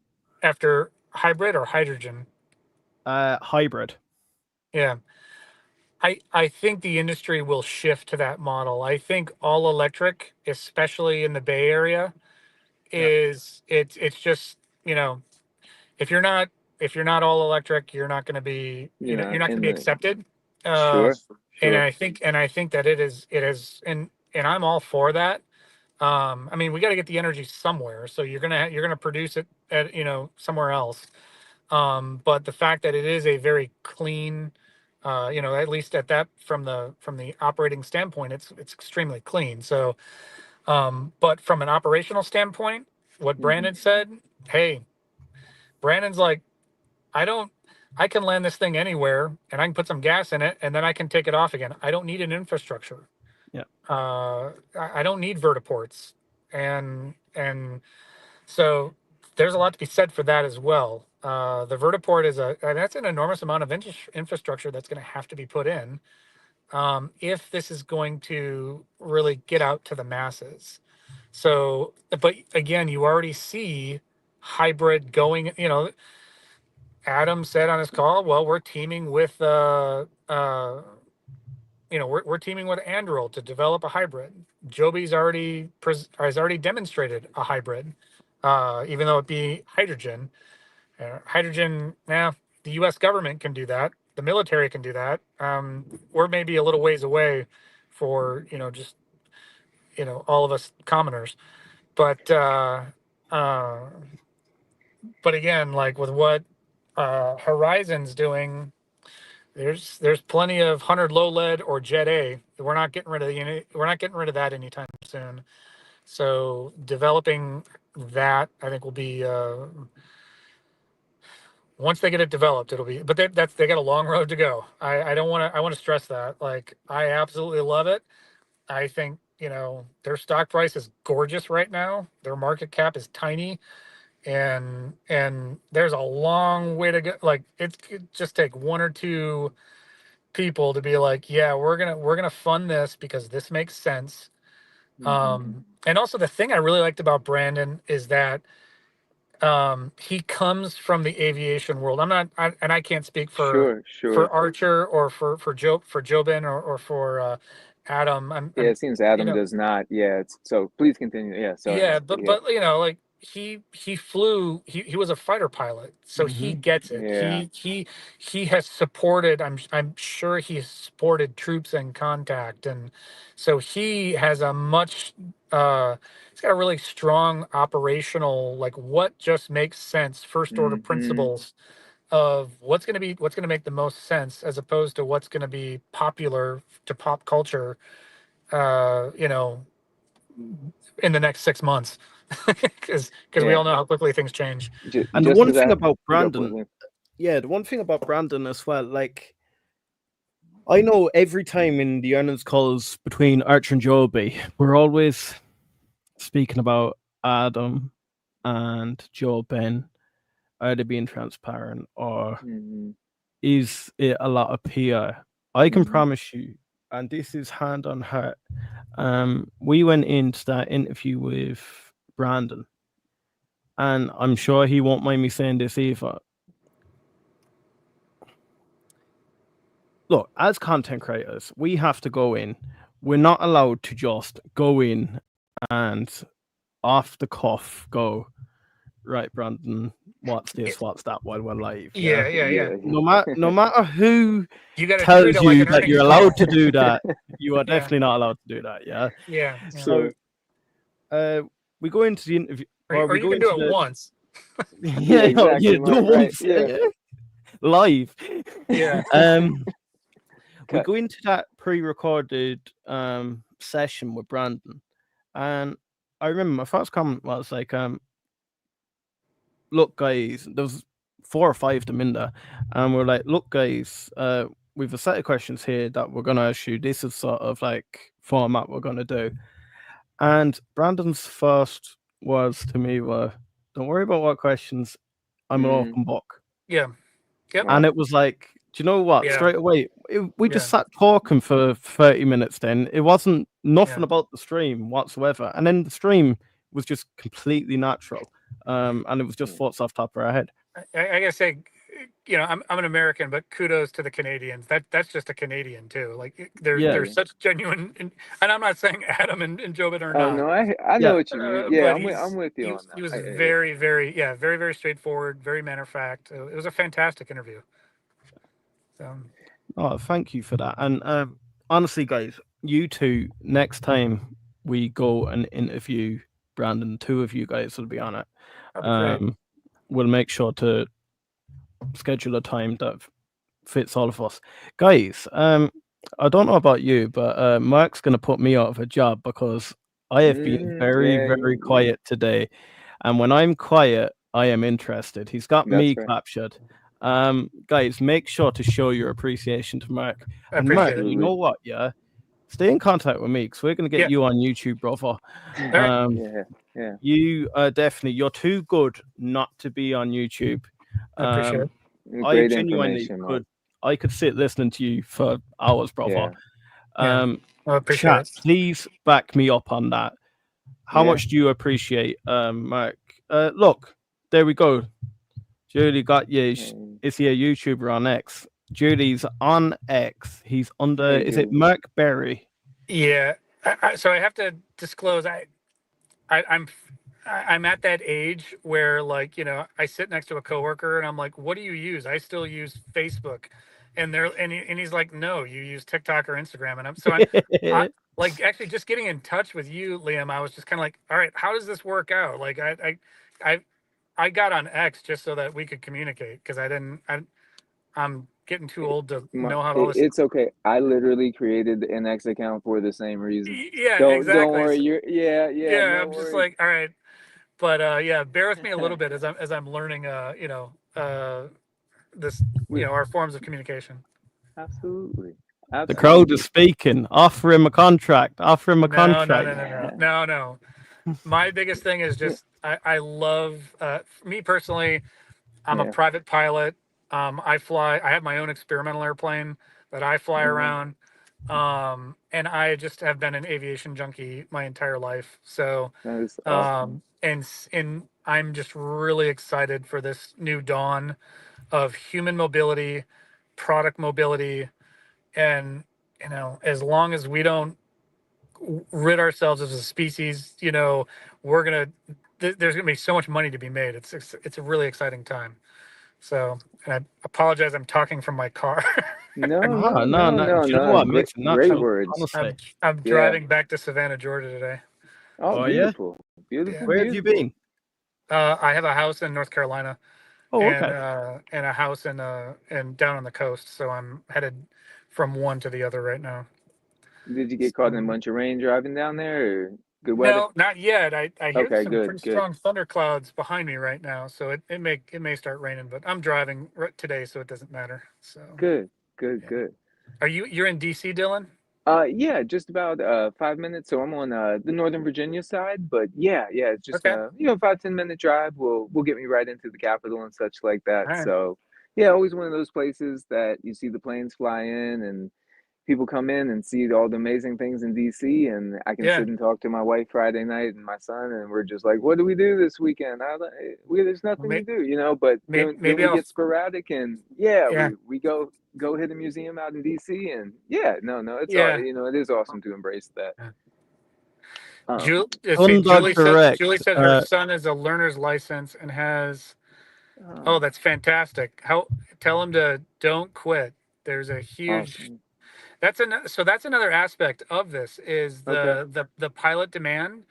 after hybrid or hydrogen. Hybrid. Yeah. I think the industry will shift to that model. I think all electric, especially in the Bay Area, Yeah. it's just, if you're not all electric, you're not going to be, you're not going to In be the accepted. Uh, sure, and sure. I think that it is, and I'm all for that. I mean, we got to get the energy somewhere, so you're gonna produce it at, somewhere else. But the fact that it is a very clean, at least at that, from the operating standpoint, it's extremely clean. So, but from an operational standpoint, what Mhm, Brandon said, hey, Brandon's like, I don't, I can land this thing anywhere, and I can put some gas in it, and then I can take it off again. I don't need an infrastructure. Yeah. I don't need vertiports, and so there's a lot to be said for that as well. The vertiport that's an enormous amount of infrastructure that's going to have to be put in, if this is going to really get out to the masses. So, but again, you already see hybrid going. Adam said on his call, well, we're teaming with we're teaming with Anduril to develop a hybrid. Joby's has already demonstrated a hybrid, even though it be hydrogen. Hydrogen, now the U.S. government can do that. The military can do that. We're maybe a little ways away for, just, all of us commoners. But, uh, but again, like with what Horizon's doing, there's plenty of 100 low lead or Jet A. We're not getting rid of that anytime soon. So developing that, I think, will be, once they get it developed, it'll be. But they got a long road to go. I don't want to. I want to stress that. Like, I absolutely love it. I think, their stock price is gorgeous right now. Their market cap is tiny, and there's a long way to go. Like, it could just take one or two people to be like, yeah, we're gonna fund this because this makes sense. mhm. And also, the thing I really liked about Brandon is that, he comes from the aviation world. And I can't speak for Sure, sure. Archer, or for Jobin, or for Adam. Yeah, it seems Adam You know, does not. Yeah, so please continue. Yeah, sorry. yeah, Yeah. but like, flew, he was a fighter pilot, so he gets it. Yeah. He has supported, I'm sure he has supported troops in contact, and so he has a much he's got a really strong operational, like, what just makes sense, first order principles of what's going to make the most sense, as opposed to what's going to be popular to pop culture, you know, in the next 6 months, because we all Yeah. know how quickly things change. And the Just one because thing I about go for Brandon, it. yeah, the one thing about Brandon as well, like, I know every time in the earnings calls between Archer and Joby, we're always speaking about Adam and Joe Ben. Are they being transparent, or is it a lot of PR? I can promise you, and this is hand on heart, we went into that interview with Brandon, and I'm sure he won't mind me saying this either. Look, as content creators, we have to go in. We're not allowed to just go in and off the cuff go, right, Brandon, what's this, what's that while we're live. Yeah, Yeah. yeah. No matter who You got to treat tells it like you an that you're earnings allowed call. to do that, you are Yeah. definitely not allowed to do that. Yeah. Yeah. So we go into the interview, Or we you go can do into it the once. Yeah, exactly, no Mark, right? once, Yeah. live. Yeah. We Cut. go into that pre-recorded session with Brandon, and I remember my first comment was like, look, guys, there was 4 or 5 of them in there, and we're like, look, guys, we've a set of questions here that we're gonna ask you. This is sort of like format we're gonna do. And Brandon's first words to me were, don't worry about what questions, I'm an open book. Yeah. Yep. And it was like, do you know what? Yeah. Straight away, we just Yeah. sat talking for 30 minutes then. It wasn't nothing Yeah. about the stream whatsoever. And then the stream was just completely natural. And it was just thoughts off the top of our head. I gotta say, you know, I'm an American, but kudos to the Canadians. That's just a Canadian too. Like, Yeah. they're such genuine, and I'm not saying Adam and Jobin are Oh not. no, I know Yeah. what you mean. Yeah, But I'm with you on he that. was very, very, yeah, very, very straightforward, very matter of fact. It was a fantastic interview. So, Oh, thank you for that. And honestly, guys, you two, next time we go and interview Brandon, 2 of you guys will be on it. that'd be great. We'll make sure to schedule a time that fits all of us. Guys, I don't know about you, but Mark's going to put me out of a job because I have been very, Yeah, very quiet today. And when I'm quiet, I am interested. He's got that's me right. captured. Guys, make sure to show your appreciation to Mark. I And Mark, appreciate it. you know what? Yeah, stay in contact with me because we're going to get Yeah. you on YouTube, brother. right. Yeah. You definitely, you're too good not to be on YouTube. I appreciate it. I Great genuinely information, Mark. could. I could sit listening to you for hours, brother. Yeah. I appreciate Chat, it. please back me up on that. How Yeah. much do you appreciate, Mark? Look, there we go. Julie got you. Is he a YouTuber on X? Julie's on X. He's under. Hey, is it Julie. Mark Berry? Yeah. So I have to disclose. I'm at that age where, like, you know, I sit next to a coworker and I'm like, "What do you use?" I still use Facebook, and he's like, "No, you use TikTok or Instagram." And I like, actually just getting in touch with you, Liam. I was just kind of like, "All right, how does this work out?" Like, I got on X just so that we could communicate, because I'm getting too old to know how to all this. It's okay. I literally created an X account for the same reason. Yeah, Don't exactly. worry. You're no I'm just worries. like, all right. But yeah, bear with me a little bit as I'm learning, this, our forms of communication. Absolutely. The crowd is speaking. Offer him a contract. Offer him a contract. No. My biggest thing is just I love, me personally. I'm a private pilot. I have my own experimental airplane that I fly around. And I just have been an aviation junkie my entire life. So, That is awesome. and I'm just really excited for this new dawn of human mobility, product mobility, and, as long as we don't rid ourselves as a species, we're gonna there's going to be so much money to be made. It's a really exciting time. So, and I apologize, I'm talking from my car. No, Ah, no, no, no, no. Do no, you know no. what? Great, Makes it not great count, words. honestly. I'm Yeah. driving back to Savannah, Georgia today. Oh, Oh, yeah? beautiful, beautiful, Where have you beautiful. been? I have a house in North Carolina Oh, and okay. a house in down on the coast. So I'm headed from one to the other right now. Did you get caught in a bunch of rain driving down there, or good weather? No, not yet. I hear Okay, some good, pretty good, strong thunder clouds behind me right now, so it may start raining. But I'm driving today, so it doesn't matter. So good, good, yeah. good. You're in DC, Dylan? Yeah, just about 5 minutes. So I'm on the Northern Virginia side, but yeah, it's just Okay. 5-10 minute drive. Will get me right into the capital and such like that. All right. So yeah, always one of those places that you see the planes fly in and people come in and see all the amazing things in DC, and I can Yeah. sit and talk to my wife Friday night and my son, and we're just like, what do we do this weekend? There's nothing to do, But then Maybe we I'll. get sporadic, and yeah, Yeah. we go hit a museum out in DC, and yeah, no, it's all Yeah. it is awesome to embrace that. Undog Direct. Julie said her son is a learner's license and has. Oh, that's fantastic! Tell him to don't quit. There's a huge. Awesome. That's another aspect of this is Okay. the pilot demand,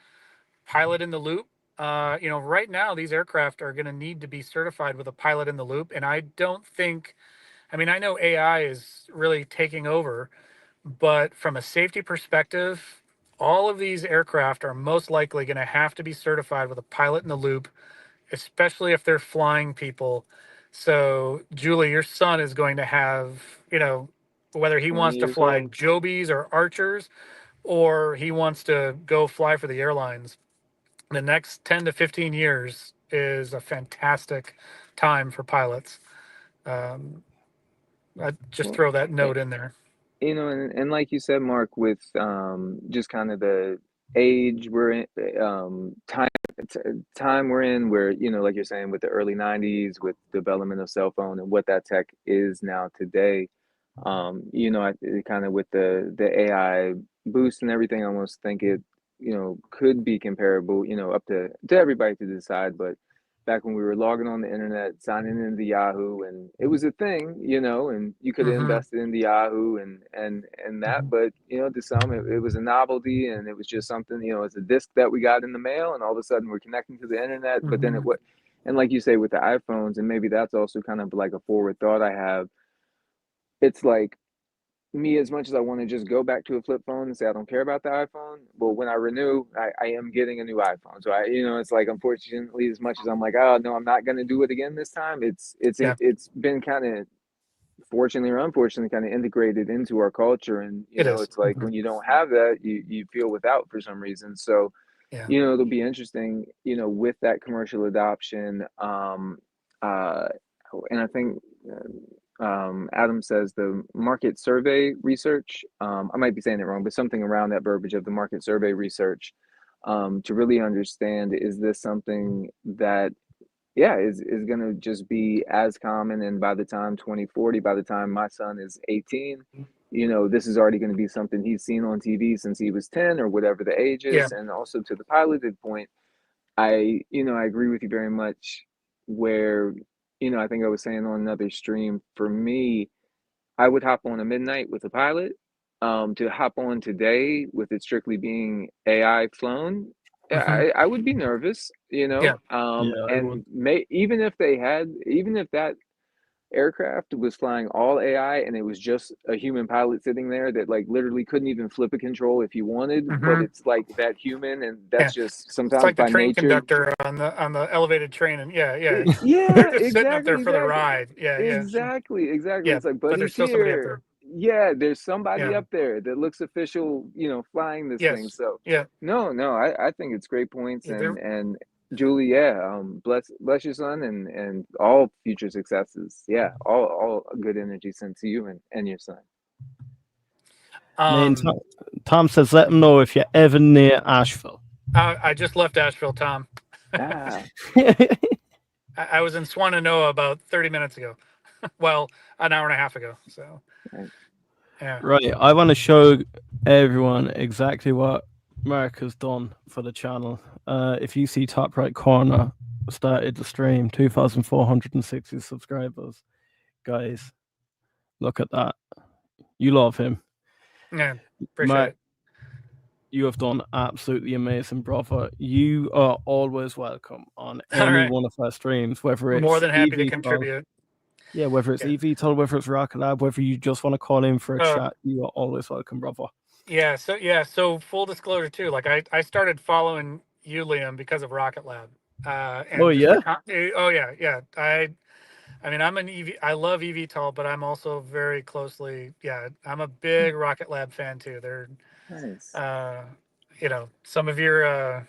pilot in the loop. Right now these aircraft are going to need to be certified with a pilot in the loop, and I don't think. I mean, I know AI is really taking over, but from a safety perspective, all of these aircraft are most likely going to have to be certified with a pilot in the loop, especially if they're flying people. So, Julie, your son is going to have, whether he 20 wants to years fly old. Jobies or Archers, or he wants to go fly for the airlines. The next 10 to 15 years is a fantastic time for pilots. Um, I just Well, throw that note in there. and like you said, Mark, with just kind of the age we're in, t- time we're in, where like you're saying, with the early '90s, with development of cell phone and what that tech is now today, kind of with the AI boost and everything, I almost think it, could be comparable, up to everybody to decide, but back when we were logging on the internet, signing into Yahoo, and it was a thing, and you could have Mm-hmm. invested into Yahoo and that, but to some it was a novelty, and it was just something, it's a disc that we got in the mail, and all of a sudden we're connecting to the internet. But then Mm-hmm. and like you say with the iPhones, and maybe that's also kind of like a forward thought I have. It's like, me, as much as I want to just go back to a flip phone and say I don't care about the iPhone, well, when I renew, I am getting a new iPhone. So it's like, unfortunately, as much as I'm like, oh no, I'm not going to do it again this time. Yeah, It's been kind of, fortunately or unfortunately, kind of integrated into our culture, and it is. it's like Mm-hmm. when you don't have that, you feel without for some reason. So Yeah. it'll be interesting, with that commercial adoption. Uh, and I think Adam says the market survey research. I might be saying it wrong, but something around that verbiage of the market survey research, to really understand, is this something that, yeah, is going to just be as common, and by the time 2040, by the time my son is 18, this is already going to be something he's seen on TV since he was 10 or whatever the age Yeah. is. And also, to the piloted point, I agree with you very much, where, I think I was saying on another stream, for me, I would hop on a midnight with a pilot. To hop on today with it strictly being AI flown, Mm-hmm. I would be nervous, Yeah. Yeah, I would. and even if that aircraft was flying all AI and it was just a human pilot sitting there that, like, literally couldn't even flip a control if he wanted, but Mm-hmm. it's like that human, and Yeah. that's just It's sometimes like the by train nature. conductor on the elevated train, and yeah, they're Yeah, just sitting up there for the ride. Yeah. exactly. Yeah. It's like, But buddy's there's still somebody up here. there. Yeah, there's somebody Yeah. up there that looks official, flying this thing. Yes. So Yeah. no, I think it's great points, They're and Julie, yeah, bless your son, and all future successes. Yeah, all good energy sent to you and your son. Man, um. Tom says, let him know if you're ever near Asheville. I just left Asheville, Tom. Ah, I was in Swannanoa about 30 minutes ago. Well, an hour and a half ago. So right. yeah. Right, I want to show everyone exactly what Mark has done for the channel. If you see top right corner, started the stream, 2,460 subscribers. Guys, look at that. You love him. Yeah, appreciate Mark, it. you have done absolutely amazing, brother. You are always welcome on All any right. one of our streams, whether it's More than happy to eVTOL, contribute. yeah, whether it's Yeah. eVTOL, whether it's Rocket Lab, whether you just want to call in for a chat, you are always welcome, brother. Yeah. So full disclosure too. Like I started following you, Liam, because of Rocket Lab. And Oh, just yeah? oh yeah. I mean, I'm an I love eVTOL, but I'm also very closely, I'm a big Rocket Lab fan too. They're, Nice. you know, some of your,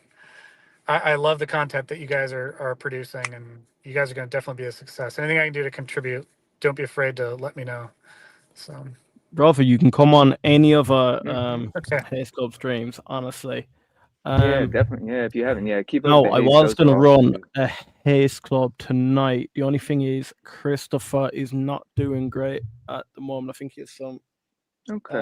I love the content that you guys are producing, and you guys are going to definitely be a success. Anything I can do to contribute, don't be afraid to let me know. So, Brother, you can come on any of our okay. Haze Club streams, honestly. Yeah, definitely. Yeah, if you haven't, keep up No, the I Haze was shows going are to awesome run too. a Haze Club tonight. The only thing is, Christopher is not doing great at the moment. I think he has some Okay.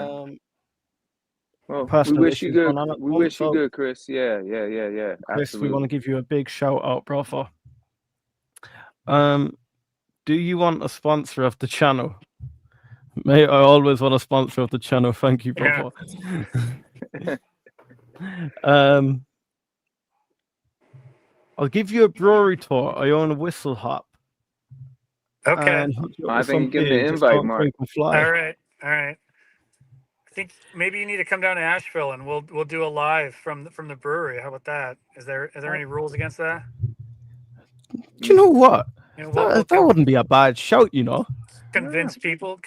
Well, we personal wish you issues good. going on at the We moment. wish you So, good, Chris. Yeah. Chris, we want to Absolutely. give you a big shout out, brother. Do you want a sponsor of the channel? Mate, I always want a sponsor of the channel. Thank you, brother. I'll give you a brewery tour. I own a Whistle Hop. Okay. And I think you some give him the beers. Just invite, don't Mark. drink and fly. All right. I think maybe you need to come down to Asheville and we'll do a live from the brewery. How about that? Is there any rules against that? Do you know what? You know, That wouldn't be a bad shout, you know. convince people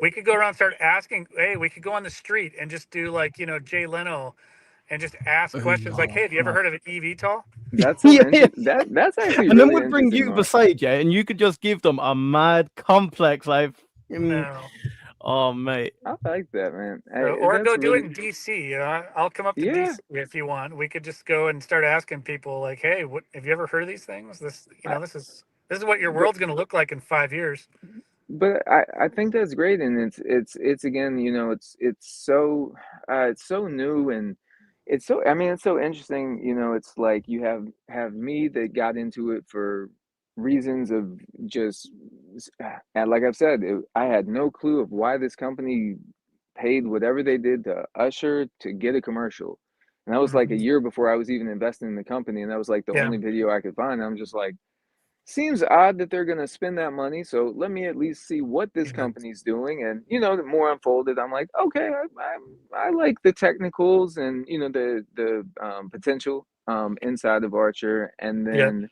we could go around and start asking, hey, we could go on the street and just do like, Jay Leno and just ask questions like, hey, have you ever heard of an eVTOL? That's so interesting. That's actually and then really we'd bring interesting, you Mark. beside you, and you could just give them a mad complex like No. Oh, mate. I like that, man. Hey, Or that's go do really it in DC. I'll come up to DC if you want. We could just go and start asking people like, hey, what have you ever heard of these things? This this is what your but world's going to look like in 5 years. but I think that's great, and it's again, it's so new, and it's so, I mean, it's so interesting. It's like you have me that got into it for reasons of just, and like I've said, I had no clue of why this company paid whatever they did to Usher to get a commercial, and that was like a year before I was even investing in the company, and that was like the Yeah. only video I could find. And I'm just like, seems odd that they're going to spend that money. So let me at least see what this company's doing. And, the more unfolded, I'm like, okay, I like the technicals and, the potential inside of Archer. And Yeah. then,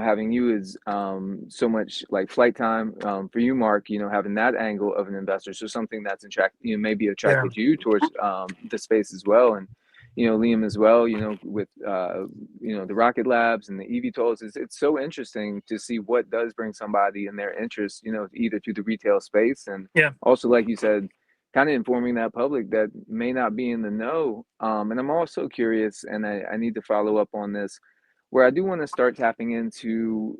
having you is so much like flight time for you, Mark, having that angle of an investor. So something that's maybe Yeah. attracted you towards the space as well. And, Liam as well, with, the Rocket Labs and the eVTOLs, it's so interesting to see what does bring somebody in their interest, either to the retail space and Yeah. also, like you said, kind of informing that public that may not be in the know. And I'm also curious, and I need to follow up on this, where I do want to start tapping into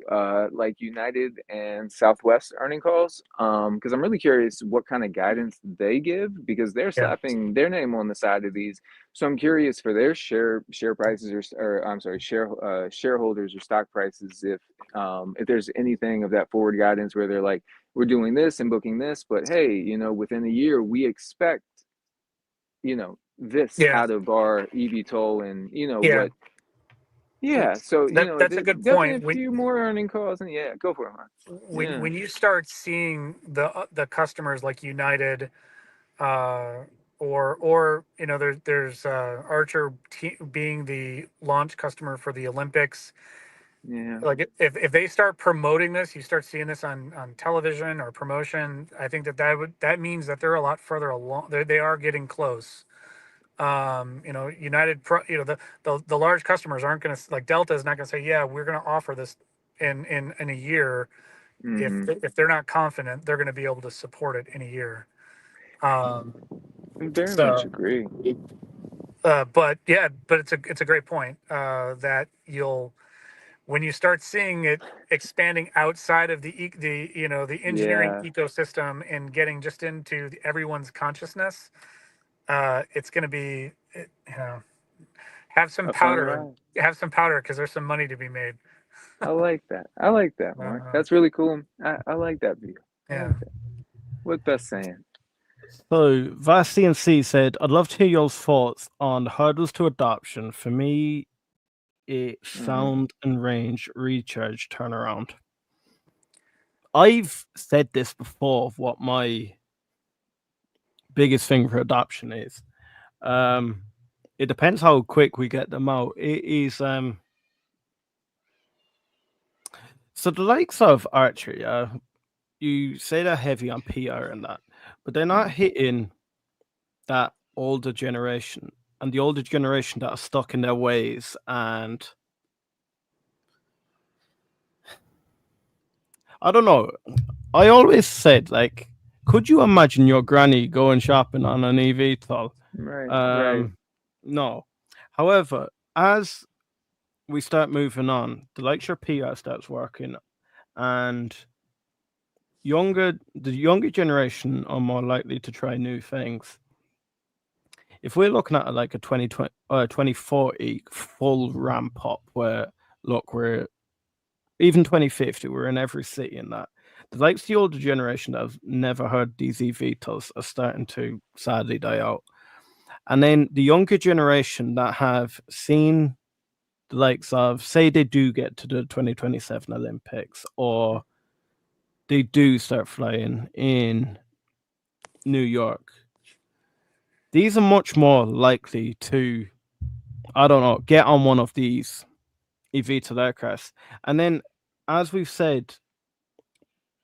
like United and Southwest earning calls, because I'm really curious what kind of guidance they give, because they're Yeah. slapping their name on the side of these. So I'm curious for their share prices, or I'm sorry, shareholders or stock prices, if there's anything of that forward guidance where they're like, we're doing this and booking this, but hey, within a year we expect this Yeah. out of our eVTOL, and Yeah. what. Yeah, so That's a good definitely point. a few more earning calls, and go for it, Mark. Yeah, When you start seeing the customers like United, or there's Archer being the launch customer for the Olympics. yeah, Like if they start promoting this, you start seeing this on television or promotion. I think that means that they're a lot further along. They are getting close. United Pro, the large customers aren't going to, like, Delta is not going to say, yeah, we're going to offer this in a year. mm-hmm. If they're not confident, they're going to be able to support it in a year. Very much So, agree. but it's a great point, that when you start seeing it expanding outside of the engineering Yeah, ecosystem and getting just into everyone's consciousness, it's going to be, have some A fun powder, ride. because there's some money to be made. I like that. I like that, Mark. That's really cool. I like that view. I Yeah. like that. What Best saying? So Vast CNC said, "I'd love to hear your thoughts on the hurdles to adoption. For me, it's sound and range, recharge, turnaround." I've said this before. What my biggest thing for adoption is. It depends how quick we get them out. It is so the likes of Archer, you say they're heavy on PR and that, but they're not hitting that older generation, and the older generation that are stuck in their ways. And I don't know. I always said, like, could you imagine your granny going shopping on an eVTOL? Right. No. However, as we start moving on, the lecture PR starts working, and the younger generation are more likely to try new things. If we're looking at like a 2040 full ramp up, where look, we're even 2050, we're in every city in that. The likes of the older generation that have never heard these eVTOLs are starting to sadly die out. And then the younger generation that have seen the likes of, say, they do get to the 2027 Olympics, or they do start flying in New York. These are much more likely to, I don't know, get on one of these eVTOL aircrafts. And then, as we've said,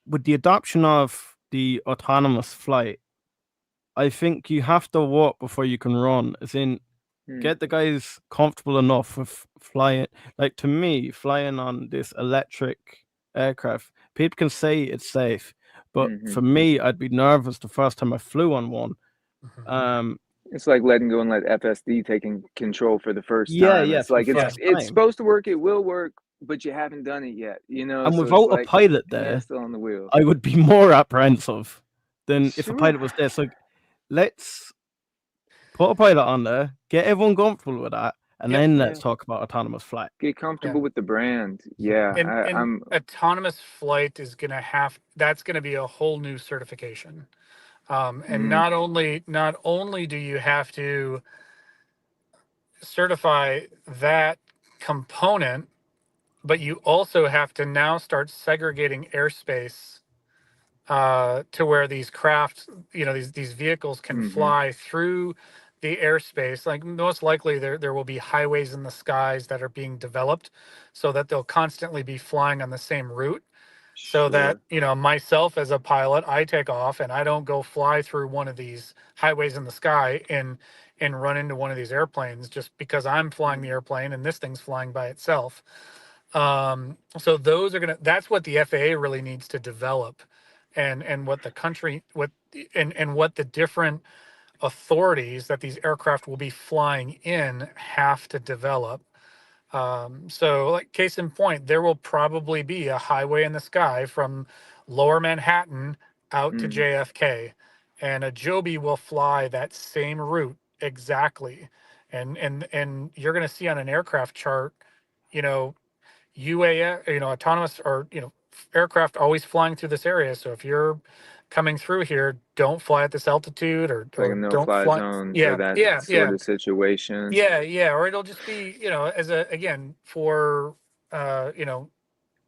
with the adoption of the autonomous flight, I think you have to walk before you can run, as in get the guys comfortable enough with flying. Like, to me, flying on this electric aircraft, people can say it's safe, but for me, I'd be nervous the first time I flew on one. It's like letting go and let FSD taking control for the first Yeah, time. yeah, It's for the like first it's time. supposed to work, it will work, but you haven't done it yet, you know? And So it's without a like pilot hands there, still on the wheel. I would be more apprehensive than if a Sure. pilot was there. So let's put a pilot on there, get everyone comfortable with that, and then let's talk about autonomous flight. Get comfortable with the brand. Yeah, And autonomous flight is going to that's going to be a whole new certification. And not only do you have to certify that component, but you also have to now start segregating airspace to where these craft, these vehicles can fly through the airspace. Like, most likely there will be highways in the skies that are being developed so that they'll constantly be flying on the same route. So that, myself as a pilot, I take off and I don't go fly through one of these highways in the sky and run into one of these airplanes just because I'm flying the airplane and this thing's flying by itself. So that's what the FAA really needs to develop, and what the country, and what the different authorities that these aircraft will be flying in have to develop. So, like, case in point, there will probably be a highway in the sky from lower Manhattan out to JFK, and a Joby will fly that same route exactly. And you're going to see on an aircraft chart, UAS, autonomous, or, aircraft always flying through this area. So if you're coming through here, don't fly at this altitude, or like a don't no-fly fly. zone for that sort of situation. Yeah. Or it'll just be, again, for,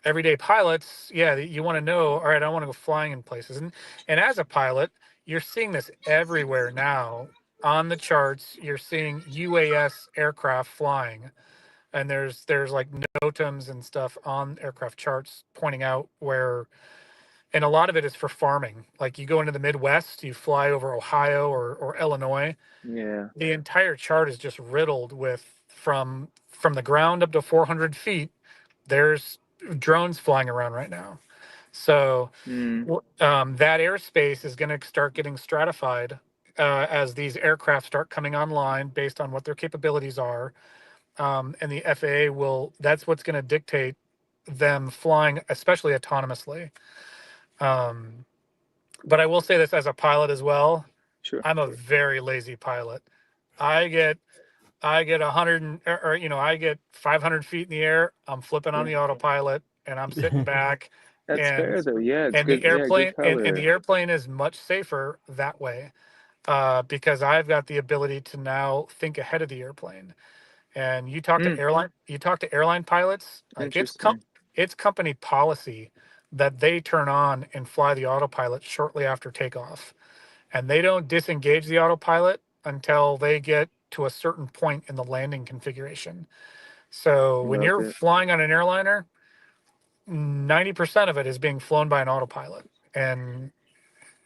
everyday pilots. Yeah. You want to know, all right, I want to go flying in places. And as a pilot, you're seeing this everywhere now on the charts. You're seeing UAS aircraft flying, and there's like NOTAMs and stuff on aircraft charts pointing out where, and a lot of it is for farming. Like, you go into the Midwest, you fly over Ohio or Illinois. Yeah. The entire chart is just riddled with, from the ground up to 400 feet, there's drones flying around right now. So that airspace is going to start getting stratified as these aircraft start coming online based on what their capabilities are. And the FAA that's what's going to dictate them flying, especially autonomously. But I will say this as a pilot as well. Sure. I'm a very lazy pilot. I get 100 or I get 500 feet in the air. I'm flipping on Yeah. the autopilot and I'm sitting back, That's and fair though. Yeah, it's and good. the Yeah, good airplane and the color. airplane is much safer that way, because I've got the ability to now think ahead of the airplane. And you talk to airline pilots, like Interesting. it's company policy that they turn on and fly the autopilot shortly after takeoff, and they don't disengage the autopilot until they get to a certain point in the landing configuration. So when Love you're it. flying on an airliner, 90% of it is being flown by an autopilot. And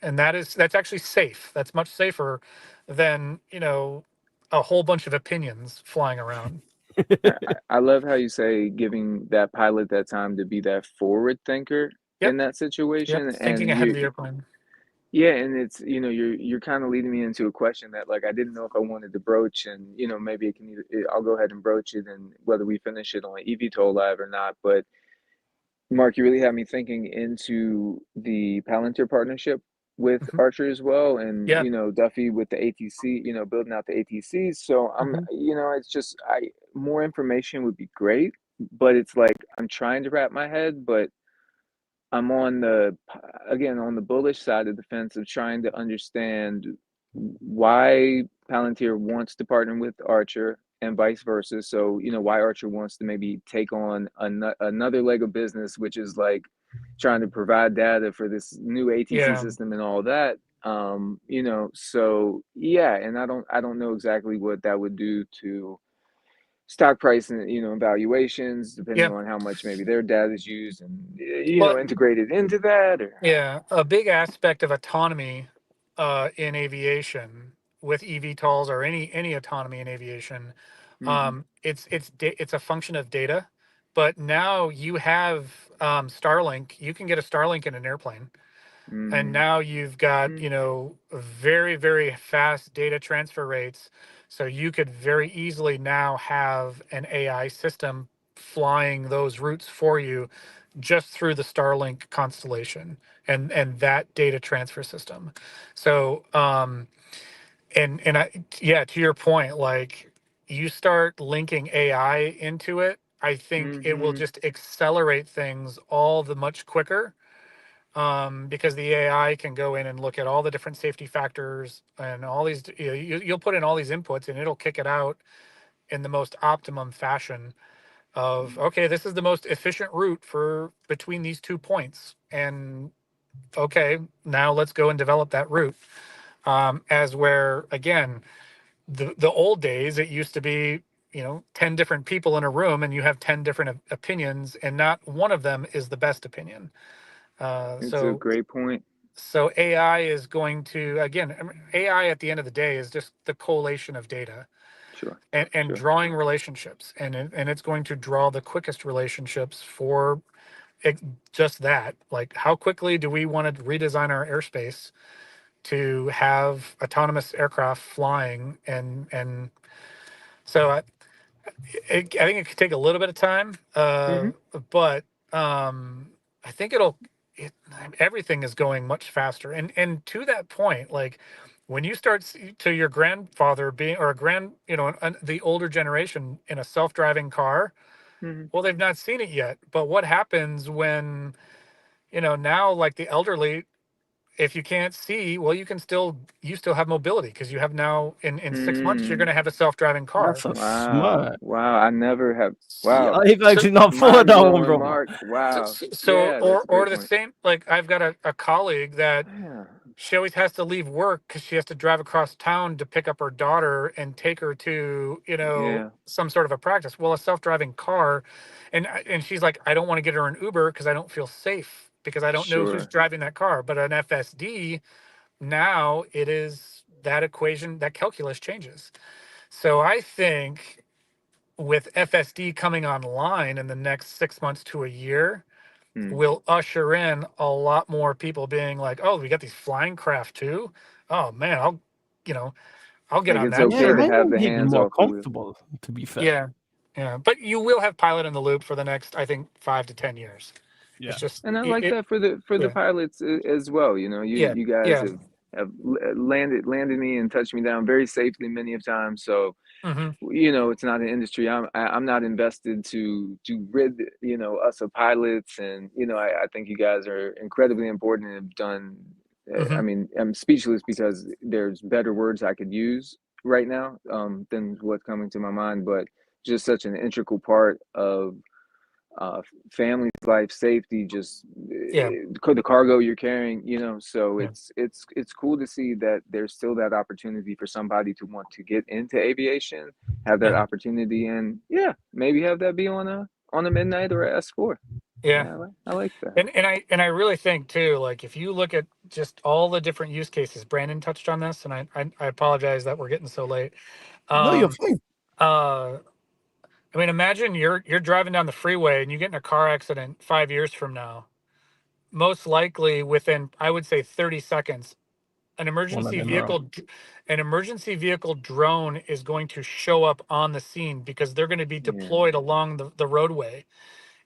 that's actually safe. That's much safer than, a whole bunch of opinions flying around. I love how you say giving that pilot that time to be that forward thinker Yep. in that Yep. situation, Thinking and ahead of the airplane. yeah, and it's you're kind of leading me into a question that like I didn't know if I wanted to broach, and maybe it can I'll go ahead and broach it, and whether we finish it on eVTOL live or not. But Mark, you really had me thinking into the Palantir partnership with Mhm. Archer as well, and Yeah. Duffy with the ATC, building out the ATCs. So I'm, Mhm. it's just more information would be great, but it's like I'm trying to wrap my head, but I'm on the bullish side of the fence of trying to understand why Palantir wants to partner with Archer and vice versa. So, why Archer wants to maybe take on another leg of business, which is like trying to provide data for this new ATC Yeah. system and all that. So yeah, and I don't know exactly what that would do to stock price and valuations depending Yeah. on how much maybe their data is used and Well, integrated into that or yeah, a big aspect of autonomy in aviation with eVTOLs or any autonomy in aviation, hmm it's a function of data. But now you have Starlink. You can get a Starlink in an airplane, and mm now you've got mm very, very fast data transfer rates. So you could very easily now have an AI system flying those routes for you just through the Starlink constellation and that data transfer system. So yeah, to your point, like, you start linking AI into it, I think it will hmm just accelerate things all the much quicker, because the AI can go in and look at all the different safety factors and all these. You'll put in all these inputs and it'll kick it out in the most optimum fashion of, okay, this is the most efficient route for between these 2 points, and okay, now let's go and develop that route. As where, again, the old days, it used to be 10 different people in a room and you have 10 different opinions and not one of them is the best opinion. uh, it's a so great point. So AI is going to, again, I mean, AI at the end of the day is just the collation of data Sure, and sure. drawing relationships, and it's going to draw the quickest relationships for it, just that. Like, how quickly do we want to redesign our airspace to have autonomous aircraft flying? And so I think it could take a little bit of time, hmm but I think it, everything is going much faster. And to that point, like, when you start to your grandfather being, or a the older generation in a self-driving car, hmm well, they've not seen it yet. But what happens when, now, like, the elderly, if you can't see, well, you still have mobility, because you have now, in 6 months, you're going mm to have a self-driving car. That's a Wow, smart. wow. I never have. Yeah, Wow, I've So actually not thought mind that one, blowing, bro. Mark. Wow. so Yeah, that's a or great the point. same, like, I've got a colleague that Yeah, she always has to leave work because she has to drive across town to pick up her daughter and take her to, yeah, some sort of a practice. Well, a self-driving car, and she's like, I don't want to get her an Uber because I don't feel safe, because I don't know who's sure. driving that car. But an FSD, now it is that equation, that calculus changes. So I think with FSD coming online in the next 6 months to a year, Mm. will usher in a lot more people being like, "Oh, we got these flying craft too. Oh man, you know, I'll get Like on it's that Yeah, okay it to too." might have make the it even hands more off the wheel. comfortable, to be fair. Yeah, yeah. But you will have pilot in the loop for the next, I think, 5 to 10 years. It's Yeah. just And I like that for the yeah, pilots as well. You yeah, guys yeah, have landed me and touched me down very safely many of times. So, Mm-hmm. you know, it's not an industry I'm not invested to rid, you know, us of pilots. And, you know, I think you guys are incredibly important and have done, Mm-hmm. I mean, I'm speechless because there's better words I could use right now than what's coming to my mind, but just such an integral part of family's life safety, just Yeah. the cargo you're carrying, you know. So Yeah. it's cool to see that there's still that opportunity for somebody to want to get into aviation, have that Yeah. opportunity, and yeah, maybe have that be on a midnight or a S4. Yeah. Yeah, I like that. And I really think too, like if you look at just all the different use cases, Brandon touched on this, and I apologize that we're getting so late. No, you're Um, fine. I mean, imagine you're driving down the freeway and you get in a car accident 5 years from now. Most likely within, I would say, 30 seconds, an One of emergency them are. vehicle, an emergency vehicle drone is going to show up on the scene because they're going to be Yeah, deployed along the roadway.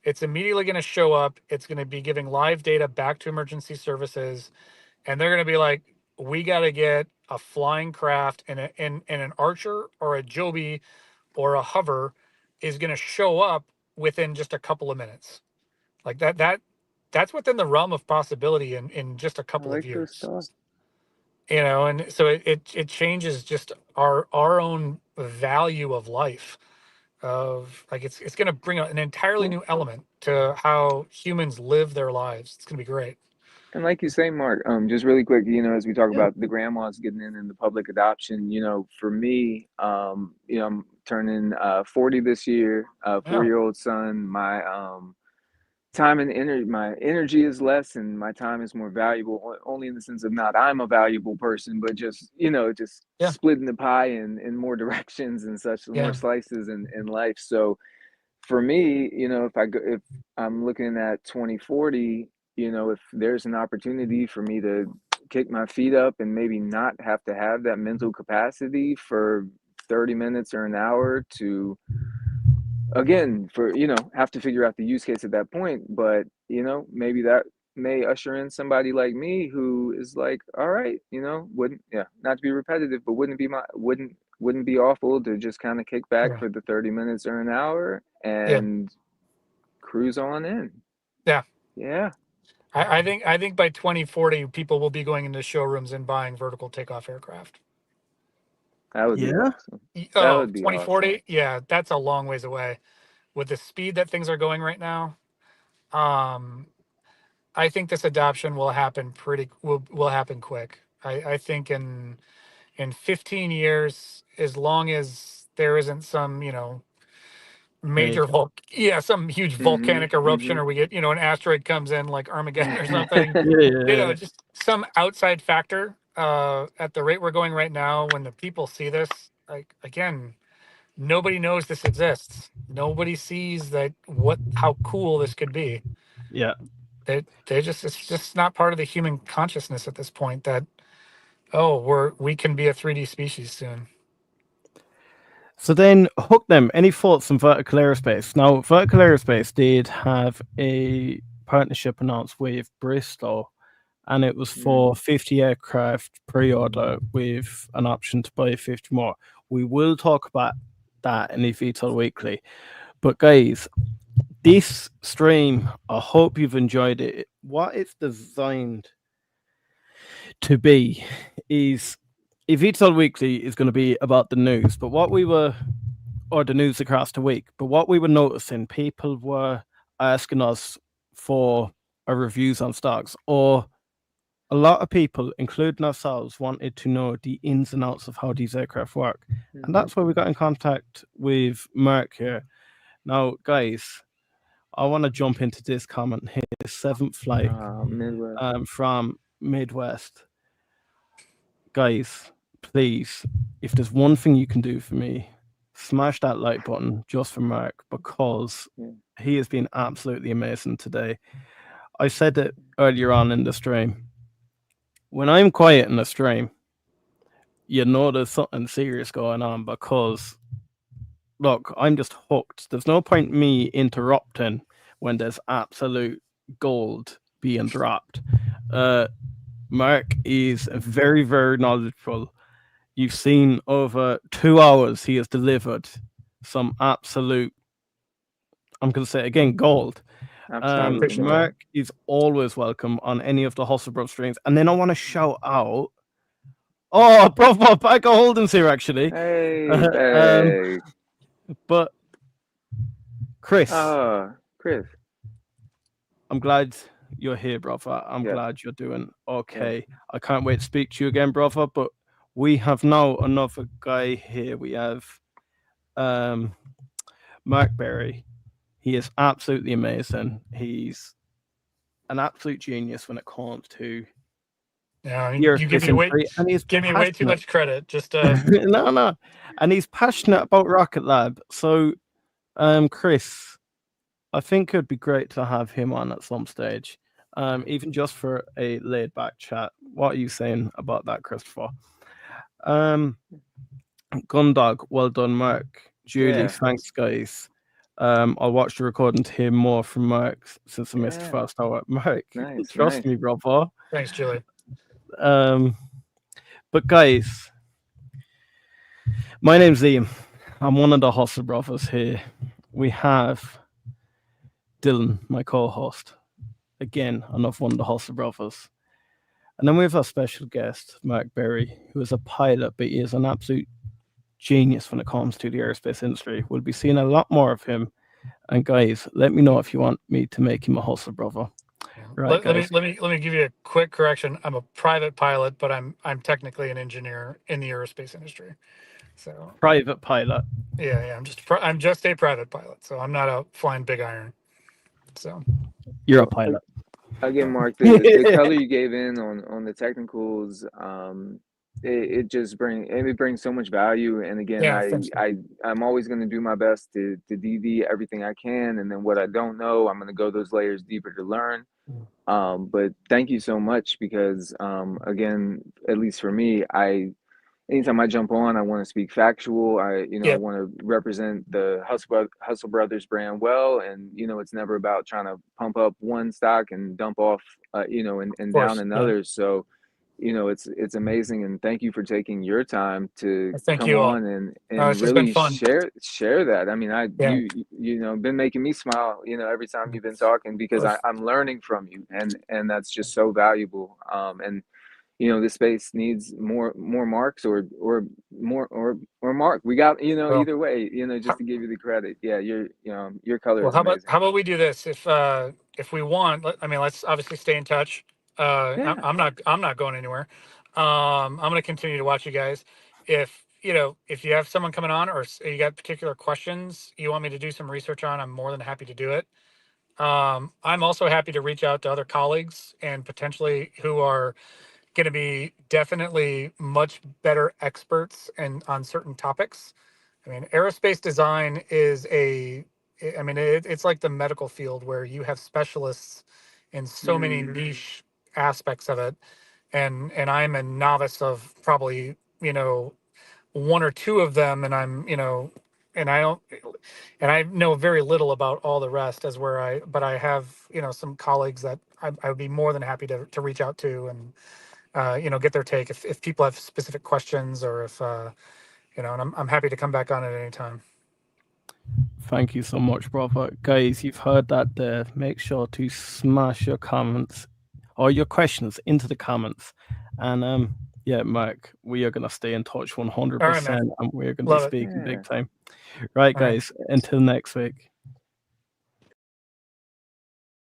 It's immediately going to show up. It's going to be giving live data back to emergency services, and they're going to be like, "We got to get a flying craft, and an Archer or a Joby or a HOVR is going to show up within just a couple of minutes." Like that's within the realm of possibility in just a I couple of like those years. thoughts. And so it changes just our own value of life, of like it's going to bring an entirely Well, new element to how humans live their lives. It's going to be great. and like you say, Mark, just really quick, you know, as we talk Yeah. about the grandmas getting in the public adoption, you know, for me, you know, I'm turning 40 this year, Yeah. 4-year-old son. My time and energy, my energy is less, and my time is more valuable. Only in the sense of not I'm a valuable person, but just, you know, just Yeah. splitting the pie in more directions and such, more Yeah. slices in life. So for me, you know, if I'm looking at 2040, you know, if there's an opportunity for me to kick my feet up and maybe not have to have that mental capacity for 30 minutes or an hour to, again, for, you know, have to figure out the use case at that point. But, you know, maybe that may usher in somebody like me who is like, all right, you know, wouldn't, yeah, not to be repetitive, but wouldn't be awful to just kind of kick back Yeah. for the 30 minutes or an hour Yeah. and cruise on in. Yeah. Yeah, I think by 2040, people will be going into showrooms and buying vertical takeoff aircraft. that would be Yeah. awesome. That Oh, would be awesome. 2040? Yeah, that's a long ways away. With the speed that things are going right now, um, I think this adoption will happen will happen quick. I think in 15 years, as long as there isn't some, major Major. some huge Mm-hmm. volcanic eruption, Mm-hmm. or we get, an asteroid comes in like Armageddon or something, Yeah, yeah. just some outside factor, at the rate we're going right now, when the people see this, like, again, nobody knows this exists. Nobody sees that how cool this could be. Yeah. It's just not part of the human consciousness at this point that, oh, we can be a 3D species soon. So then, hook them. Any thoughts on Vertical Aerospace? Now, Vertical Aerospace did have a partnership announced with Bristol, and it was for 50 aircraft pre-order with an option to buy 50 more. We will talk about that in eVTOL Weekly. But guys, this stream, I hope you've enjoyed it. What it's designed to be is eVTOL Weekly is going to be about the news, but or the news across the week. But what we were noticing, people were asking us for our reviews on stocks, or a lot of people, including ourselves, wanted to know the ins and outs of how these aircraft work. And that's why we got in contact with Mark here. Now, guys, I want to jump into this comment here. 7th flight Midwest. from Midwest. Guys, please, if there's one thing you can do for me, smash that like button just for Mark, because he has been absolutely amazing today. I said it earlier on in the stream. When I'm quiet in the stream, you know there's something serious going on, because look, I'm just hooked. There's no point me interrupting when there's absolute gold being dropped. Mark is very, very knowledgeable. You've seen over 2 hours he has delivered some absolute, I'm going to say it again, gold. Absolutely, man. Mark is always welcome on any of the Hustle Bros streams. And then I want to shout out, bro, Bagger Holden's here actually. Hey, But Chris, Chris, I'm glad you're here, brother. I'm Yes. glad you're doing okay. I can't wait to speak to you again, brother. But we have now another guy here. We have Mark Berry. He is absolutely amazing. He's an absolute genius when it comes to Yeah, you give me way too much credit. Just no, and he's passionate about Rocket Lab. So, Chris, I think it'd be great to have him on at some stage, even just for a laid back chat. What are you saying about that, Christopher? Gundog, well done, Mark. Julie, thanks, guys. I'll watch the recording to hear more from Mark since I missed the first hour. Mark, trust me, brother. Thanks, Julie. But guys, my name's Liam. I'm one of the Hustle Brothers here. We have Dylan, my co-host. Again, another one of the Hustle Brothers. And then we have our special guest, Mark Berry, who is a pilot, but he is an absolute genius when it comes to the aerospace industry. We'll be seeing a lot more of him. And guys, let me know if you want me to make him a Hustle Brother. Right, let me give you a quick correction. I'm a private pilot, but I'm technically an engineer in the aerospace industry. So private pilot. Yeah. I'm just a private pilot, so I'm not a flying big iron. So you're a pilot. Again, Mark, the color you gave in on the technicals, it just brings so much value. And again, I'm always going to do my best to DD everything I can, and then what I don't know, I'm going to go those layers deeper to learn. But thank you so much, because again, at least for me, anytime I jump on, I want to speak factual. I want to represent the Hustle Brothers brand well, and it's never about trying to pump up one stock and dump off, and down another. So, it's amazing, and thank you for taking your time to come on and really share that. I mean, you been making me smile, every time you've been talking, because I'm learning from you, and that's just so valuable. And this space needs more Marks or Mark. We got, either way, just to give you the credit. Yeah, your color is amazing. How about we do this? If we want, let's obviously stay in touch. I'm not going anywhere. I'm going to continue to watch you guys. If you have someone coming on, or you got particular questions you want me to do some research on, I'm more than happy to do it. I'm also happy to reach out to other colleagues and potentially who are going to be definitely much better experts on certain topics. I mean, aerospace design is it's like the medical field, where you have specialists in so many niche aspects of it. And I'm a novice of probably, one or two of them. And I know very little about all the rest, but I have, some colleagues that I would be more than happy to reach out to and, get their take if people have specific questions, or if, and I'm happy to come back on at any time. Thank you so much, brother. Guys, you've heard that there. Make sure to smash your comments or your questions into the comments. And Mark, we are going to stay in touch 100%, and we're going to be speaking big time. Right, guys, until next week.